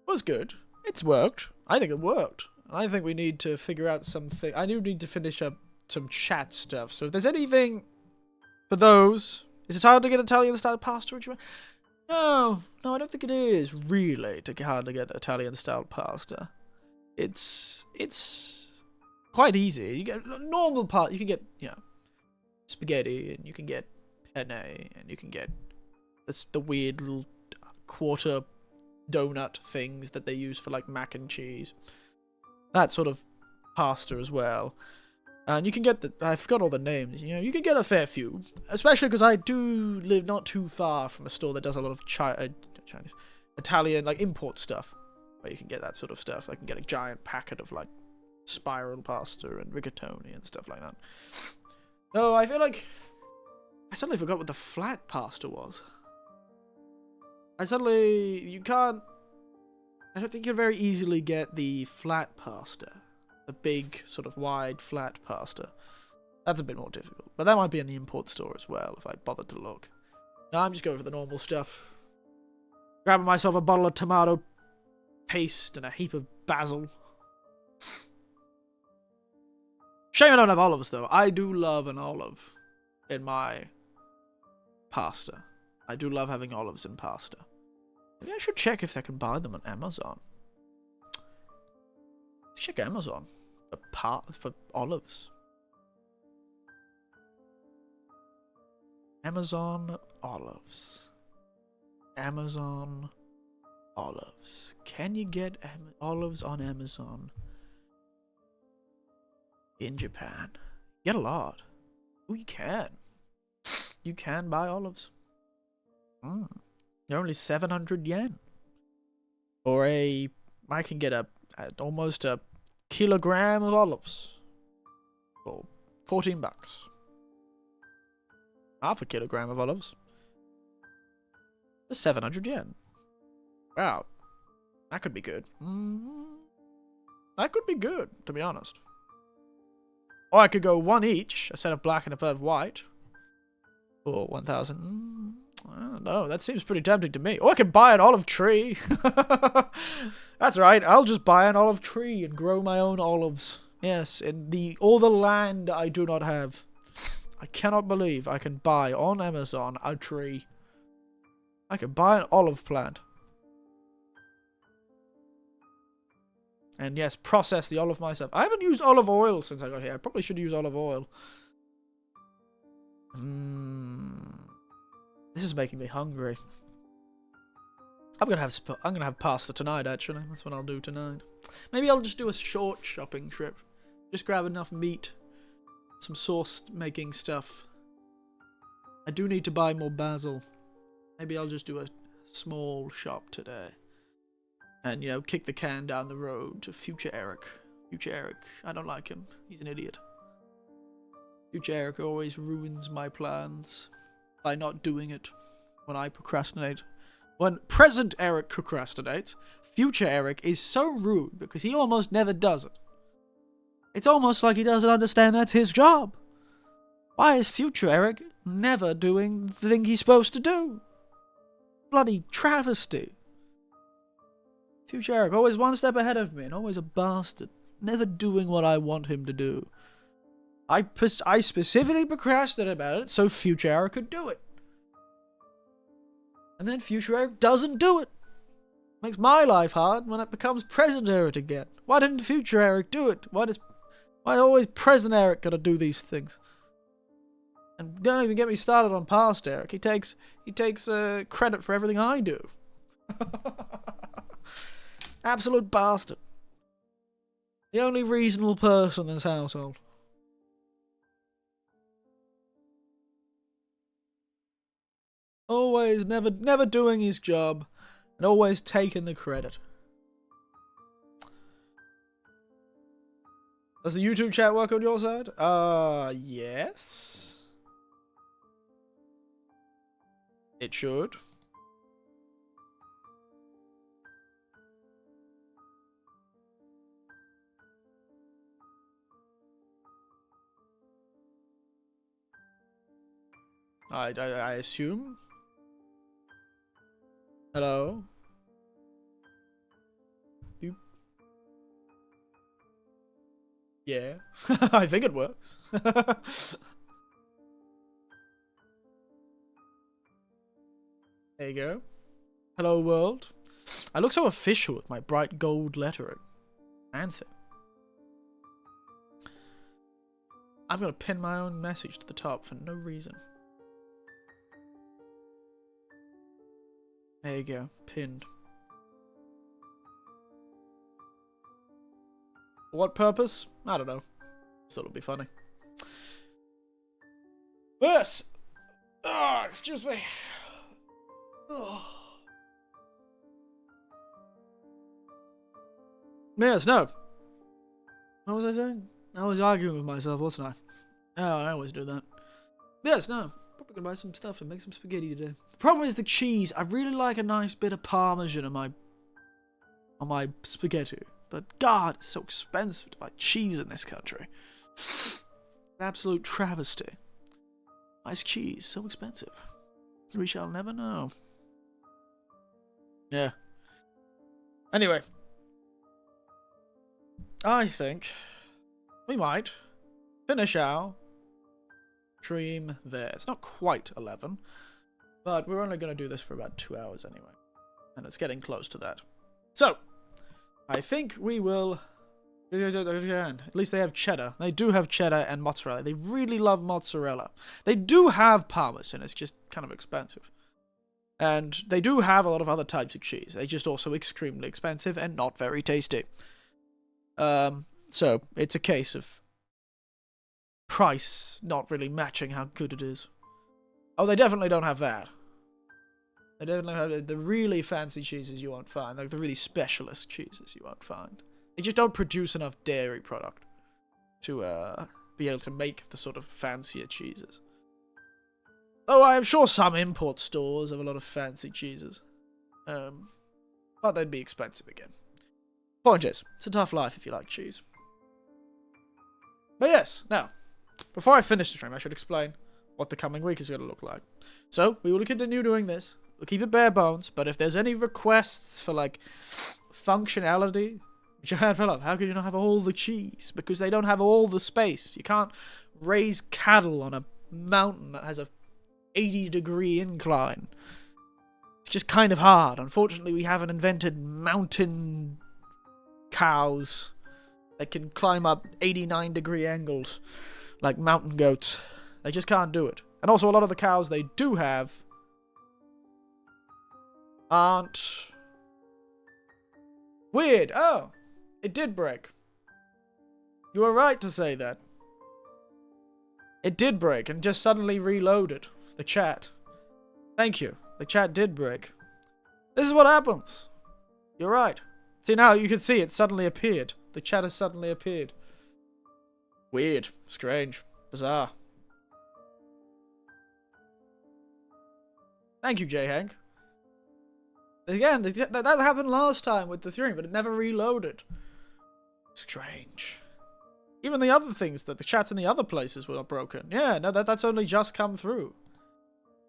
was good. It's worked. I think it worked. I think we need to figure out something. I do need to finish up some chat stuff. So if there's anything for those. Is it hard to get Italian-style pasta? No, I don't think it is really hard to get Italian-style pasta. It's quite easy. You get normal part. You can get spaghetti, and you can get penne, and you can get the weird little quarter donut things that they use for like mac and cheese. That sort of pasta as well. And you can get I forgot all the names. You can get a fair few, especially because I do live not too far from a store that does a lot of Chinese, Italian like import stuff, where you can get that sort of stuff. I can get a giant packet of like spiral pasta and rigatoni and stuff like that. No, I feel like I suddenly forgot what the flat pasta was. I don't think you can very easily get the flat pasta. The big, sort of wide, flat pasta. That's a bit more difficult. But that might be in the import store as well, if I bothered to look. No, I'm just going for the normal stuff. Grabbing myself a bottle of tomato paste and a heap of basil. Shame I don't have olives, though. I do love an olive in my pasta. I do love having olives in pasta. Maybe I should check if I can buy them on Amazon. Check Amazon for olives. Amazon olives. Amazon olives. Can you get olives on Amazon in Japan? You get a lot. Oh, you can. You can buy olives. They're only 700 yen. Or I can get almost a kilogram of olives for $14. Half a kilogram of olives for 700 yen. Wow, that could be good. That could be good, to be honest. Or I could go one each, a set of black and a pair of white, for 1,000. I don't know, that seems pretty tempting to me. Or I could buy an olive tree. That's right, I'll just buy an olive tree and grow my own olives. Yes, in all the land I do not have. I cannot believe I can buy on Amazon a tree. I can buy an olive plant. And yes, process the olive myself. I haven't used olive oil since I got here. I probably should use olive oil. This is making me hungry. I'm gonna have pasta tonight. Actually, that's what I'll do tonight. Maybe I'll just do a short shopping trip. Just grab enough meat, some sauce making stuff. I do need to buy more basil. Maybe I'll just do a small shop today, and kick the can down the road to future Eric. Future Eric, I don't like him. He's an idiot. Future Eric always ruins my plans by not doing it when I procrastinate. When present Eric procrastinates, future Eric is so rude because he almost never does it. It's almost like he doesn't understand that's his job. Why is future Eric never doing the thing he's supposed to do? Bloody travesty. Future Eric, always one step ahead of me and always a bastard. Never doing what I want him to do. I specifically procrastinated about it so future Eric could do it. And then future Eric doesn't do it. Makes my life hard when it becomes present Eric again. Why didn't future Eric do it? Why always present Eric gotta do these things? And don't even get me started on past Eric. He takes credit for everything I do. Absolute bastard. The only reasonable person in this household. Always never doing his job and always taking the credit. Does the YouTube chat work on your side? Yes. It should. I assume. Hello? You? Yeah. I think it works. There you go. Hello world. I look so official with my bright gold lettering. Fancy. I'm gonna pin my own message to the top for no reason. There you go. Pinned. For what purpose? I don't know. So it'll be funny. This! Oh, excuse me. Oh. Yes, no. What was I saying? I was arguing with myself, wasn't I? Oh, I always do that. Yes, no. Probably gonna buy some stuff and make some spaghetti today. The problem is the cheese. I really like a nice bit of Parmesan on my spaghetti. But God, it's so expensive to buy cheese in this country. An absolute travesty. Nice cheese, so expensive. We shall never know. Yeah. Anyway. I think we might finish our stream there. It's not quite 11, but we're only going to do this for about 2 hours anyway. And it's getting close to that. So, I think we will... At least they have cheddar. They do have cheddar and mozzarella. They really love mozzarella. They do have Parmesan. It's just kind of expensive. And they do have a lot of other types of cheese. They're just also extremely expensive and not very tasty. So, it's a case of price not really matching how good it is. Oh, they definitely don't have that. They definitely have the really fancy cheeses you won't find. Like the really specialist cheeses you won't find. They just don't produce enough dairy product to be able to make the sort of fancier cheeses. Oh, I'm sure some import stores have a lot of fancy cheeses. But they'd be expensive again. Point is, it's a tough life if you like cheese. But yes, now, before I finish the stream, I should explain what the coming week is going to look like. So, we will continue doing this. We'll keep it bare bones, but if there's any requests for, like, functionality, which I had fell off, how can you not have all the cheese? Because they don't have all the space. You can't raise cattle on a mountain that has a 80-degree incline. It's just kind of hard. Unfortunately, we haven't invented mountain cows that can climb up 89-degree angles like mountain goats. They just can't do it. And also, a lot of the cows they do have aren't... Weird. Oh, it did break. You were right to say that. It did break and just suddenly reloaded the chat. Thank you. The chat did break. This is what happens. You're right. See, now you can see it suddenly appeared. The chat has suddenly appeared. Weird. Strange. Bizarre. Thank you, J-Hank. Again, that happened last time with the stream, but it never reloaded. Strange. Even the other things, that the chats in the other places were not broken. Yeah, no, that's only just come through.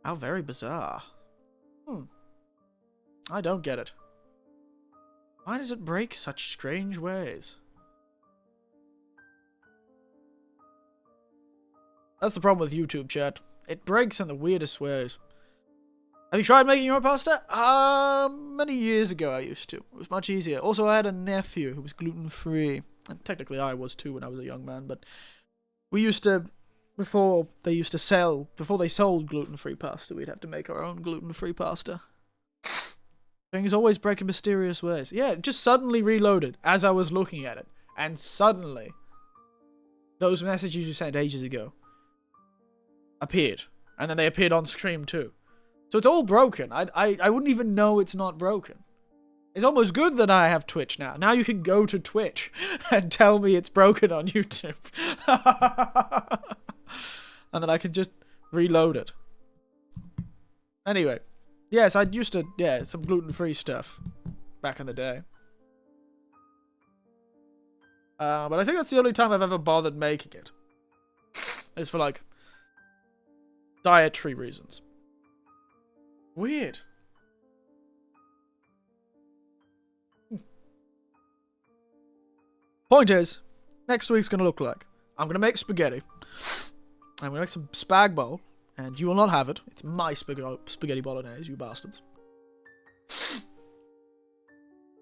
How very bizarre. I don't get it. Why does it break such strange ways? That's the problem with YouTube, chat. It breaks in the weirdest ways. Have you tried making your own pasta? Many years ago I used to. It was much easier. Also, I had a nephew who was gluten-free. And technically I was too when I was a young man, but we used to, before they sold gluten-free pasta, we'd have to make our own gluten-free pasta. Things always break in mysterious ways. Yeah, it just suddenly reloaded as I was looking at it. And suddenly, those messages you sent ages ago appeared. And then they appeared on stream too. So it's all broken. I wouldn't even know it's not broken. It's almost good that I have Twitch now. Now you can go to Twitch and tell me it's broken on YouTube. And then I can just reload it. Anyway. Yes, I used to, some gluten-free stuff back in the day. But I think that's the only time I've ever bothered making it. It's for, like, dietary reasons. Weird. Point is, next week's gonna look like, I'm gonna make spaghetti. I'm gonna make some spag bowl. and you will not have it. It's my spaghetti bolognese, you bastards.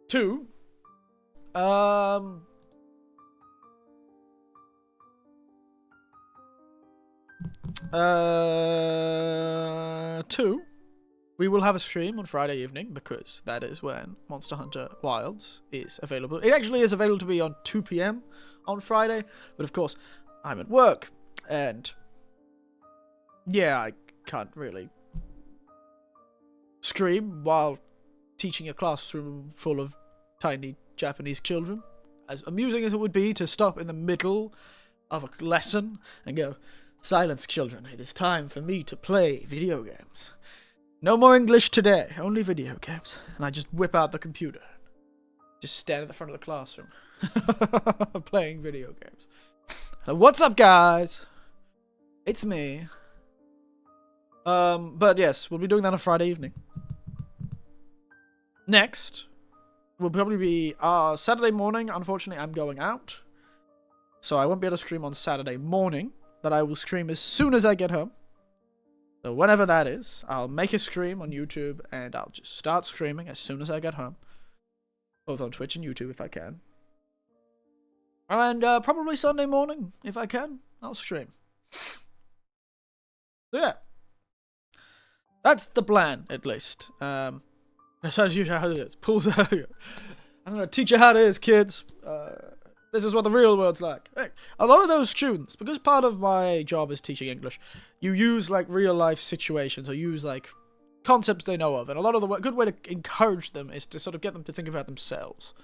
2. 2. We will have a stream on Friday evening, because that is when Monster Hunter Wilds is available. It actually is available to be on 2 PM on Friday, but of course, I'm at work, and yeah, I can't really stream while teaching a classroom full of tiny Japanese children. As amusing as it would be to stop in the middle of a lesson and go, "Silence, children, it is time for me to play video games. No more English today, only video games." And I just whip out the computer. Just stand at the front of the classroom. Playing video games. What's up, guys? It's me. But yes, we'll be doing that on Friday evening. Next will probably be Saturday morning. Unfortunately, I'm going out, so I won't be able to stream on Saturday morning, but I will stream as soon as I get home. So whenever that is, I'll make a stream on YouTube, and I'll just start streaming as soon as I get home. Both on Twitch and YouTube if I can. And probably Sunday morning, if I can, I'll stream. So yeah. That's the plan, at least. That's how it is. Pulls out here. I'm gonna teach you how it is, kids. This is what the real world's like. Hey, a lot of those students, because part of my job is teaching English, you use like real life situations, or use like concepts they know of, and a lot of the good way to encourage them is to sort of get them to think about themselves.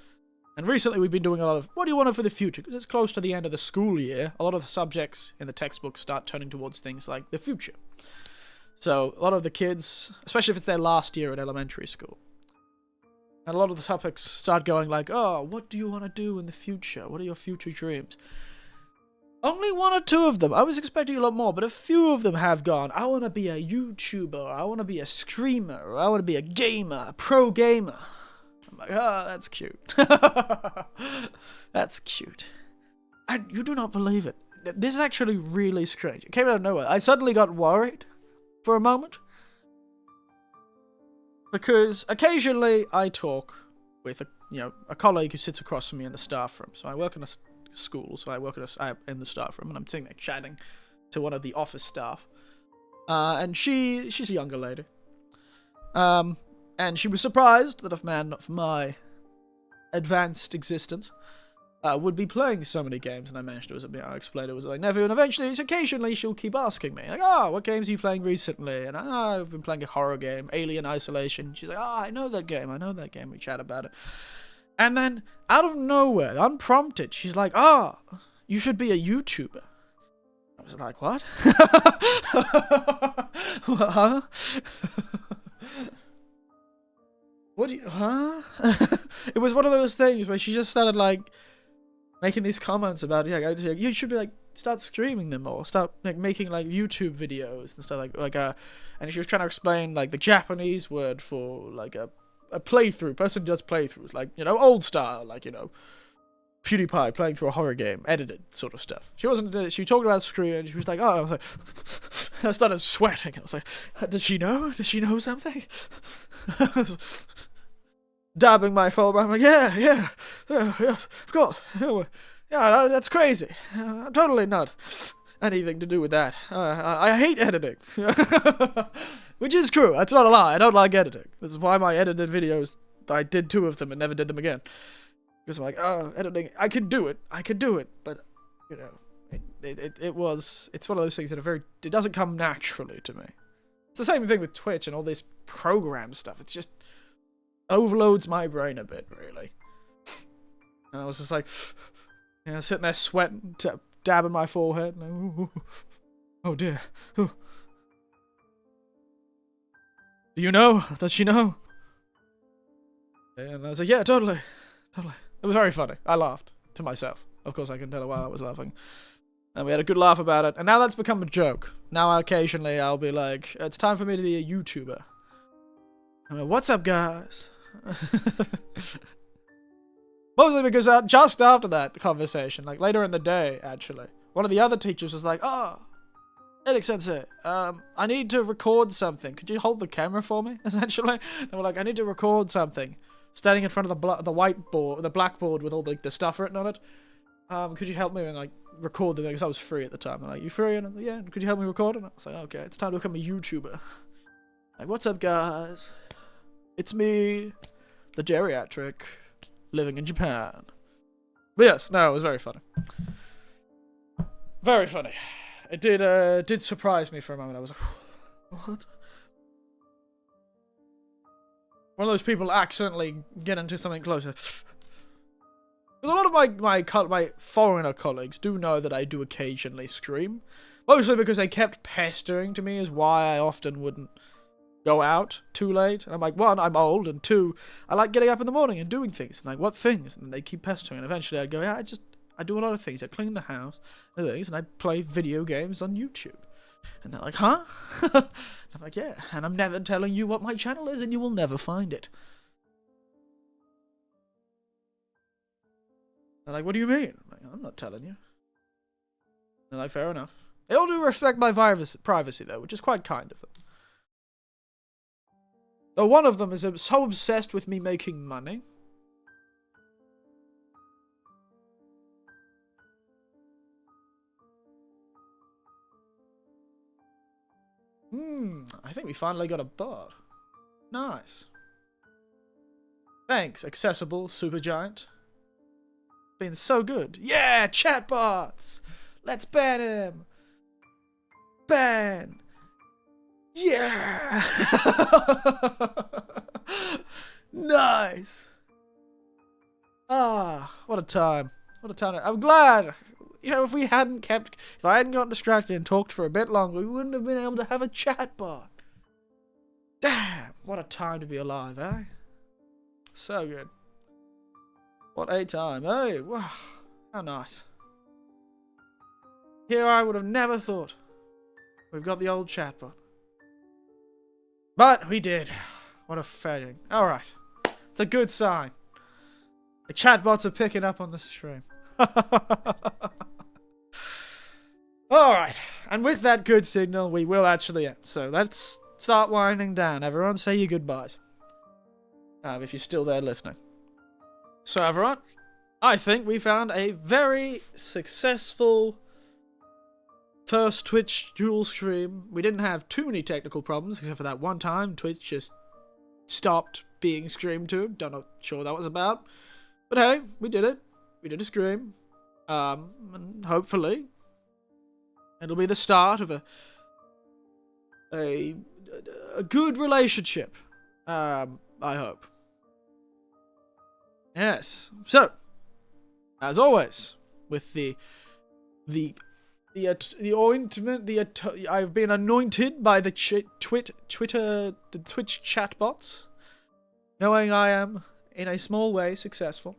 And recently we've been doing a lot of, what do you want for the future? Because it's close to the end of the school year, a lot of the subjects in the textbook start turning towards things like the future. So a lot of the kids, especially if it's their last year at elementary school, and a lot of the topics start going like, "Oh, what do you want to do in the future? What are your future dreams?" Only 1 or 2 of them. I was expecting a lot more, but a few of them have gone, "I want to be a YouTuber, I want to be a streamer, or I want to be a gamer, a pro gamer." I'm like, that's cute. That's cute. And you do not believe it. This is actually really strange. It came out of nowhere. I suddenly got worried for a moment. Because occasionally I talk with a colleague who sits across from me in the staff room. So I work in a school, so I work in the staff room, and I'm sitting there chatting to one of the office staff. And she's a younger lady. And she was surprised that a man of my advanced existence would be playing so many games, and I managed to I explained it was like never, and eventually, occasionally she'll keep asking me, like, what games are you playing recently? And I've been playing a horror game, Alien Isolation. She's like, I know that game, we chat about it. And then, out of nowhere, unprompted, she's like, you should be a YouTuber. I was like, what? Huh? What do you, huh? It was one of those things where she just started, like, making these comments about, you should be, like, start streaming them, or start, like, making, like, YouTube videos and stuff, and she was trying to explain, like, the Japanese word for, like, a playthrough, person who does playthroughs, like, old style, like, PewDiePie playing through a horror game, edited sort of stuff. She talked about stream, and she was like, I was like, I started sweating. I was like, does she know? Does she know something? Dabbing my forehead. I'm like, yes, of course. Yeah, that's crazy. I'm totally not anything to do with that. I hate editing. Which is true. That's not a lie. I don't like editing. This is why my edited videos, I did 2 of them and never did them again. Because I'm like, editing, I could do it, but, it's one of those things that it doesn't come naturally to me. It's the same thing with Twitch and all this program stuff. It's just overloads my brain a bit, really. And I was just like, sitting there sweating, dabbing my forehead. And oh dear. Ooh. Do you know? Does she know? And I was like, yeah, totally. It was very funny. I laughed to myself. Of course, I can tell her while I was laughing. And we had a good laugh about it. And now that's become a joke. Now, occasionally, I'll be like, it's time for me to be a YouTuber. I'm like, what's up, guys? Mostly because just after that conversation, like later in the day, actually, one of the other teachers was like, Eric Sensei, I need to record something. Could you hold the camera for me, essentially? They were like, I need to record something. Standing in front of the whiteboard, the blackboard with all the stuff written on it. Could you help me and, like, record the thing? Because I was free at the time. I'm like, you free? And I'm like, yeah, could you help me record? And I was like, okay, it's time to become a YouTuber. Like, what's up, guys? It's me, the geriatric, living in Japan. But yes, no, it was very funny. Very funny. It did surprise me for a moment. I was like, what? One of those people accidentally get into something closer. Because a lot of my foreigner colleagues do know that I do occasionally scream. Mostly because they kept pestering to me is why I often wouldn't go out too late. And I'm like, one, I'm old, and two, I like getting up in the morning and doing things. And like, what things? And they keep pestering. And eventually I'd go, yeah, I do a lot of things. I clean the house and things, and I play video games on YouTube. And they're like, huh? I'm like, yeah, and I'm never telling you what my channel is, and you will never find it. They're like, what do you mean? I'm like, I'm not telling you. They're like, fair enough. They all do respect my privacy, though, which is quite kind of them. Though one of them is so obsessed with me making money. I think we finally got a bot. Nice. Thanks, accessible supergiant. Been so good. Yeah, chatbots! Let's ban him! Ban! Yeah! Nice! Ah, what a time. What a time. I'm glad. You know, if I hadn't gotten distracted and talked for a bit longer, we wouldn't have been able to have a chatbot. Damn, what a time to be alive, eh? So good. What a time, eh? Wow, how nice. Here I would have never thought. We've got the old chatbot. But we did. What a failing. Alright. It's a good sign. The chatbots are picking up on the stream. Alright. And with that good signal, we will actually end. So let's start winding down. Everyone say your goodbyes. If you're still there listening. So everyone, I think we found a very successful first Twitch dual stream. We didn't have too many technical problems, except for that one time Twitch just stopped being streamed to. Don't know sure what that was about. But hey, we did it. We did a stream. And hopefully it'll be the start of a good relationship. I hope. Yes. So, as always, with the ointment, I've been anointed by the Twitch chatbots, knowing I am in a small way successful,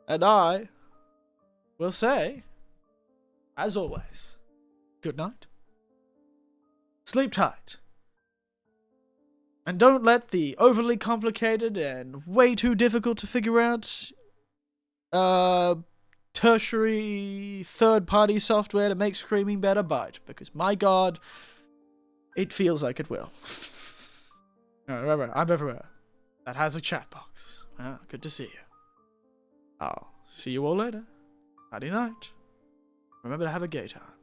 and I will say, as always, good night, sleep tight. And don't let the overly complicated and way too difficult to figure out tertiary third-party software to make screaming better bite. Because, my god, it feels like it will. Remember, I'm everywhere. That has a chat box. Good to see you. I'll see you all later. Nighty night. Remember to have a gay time.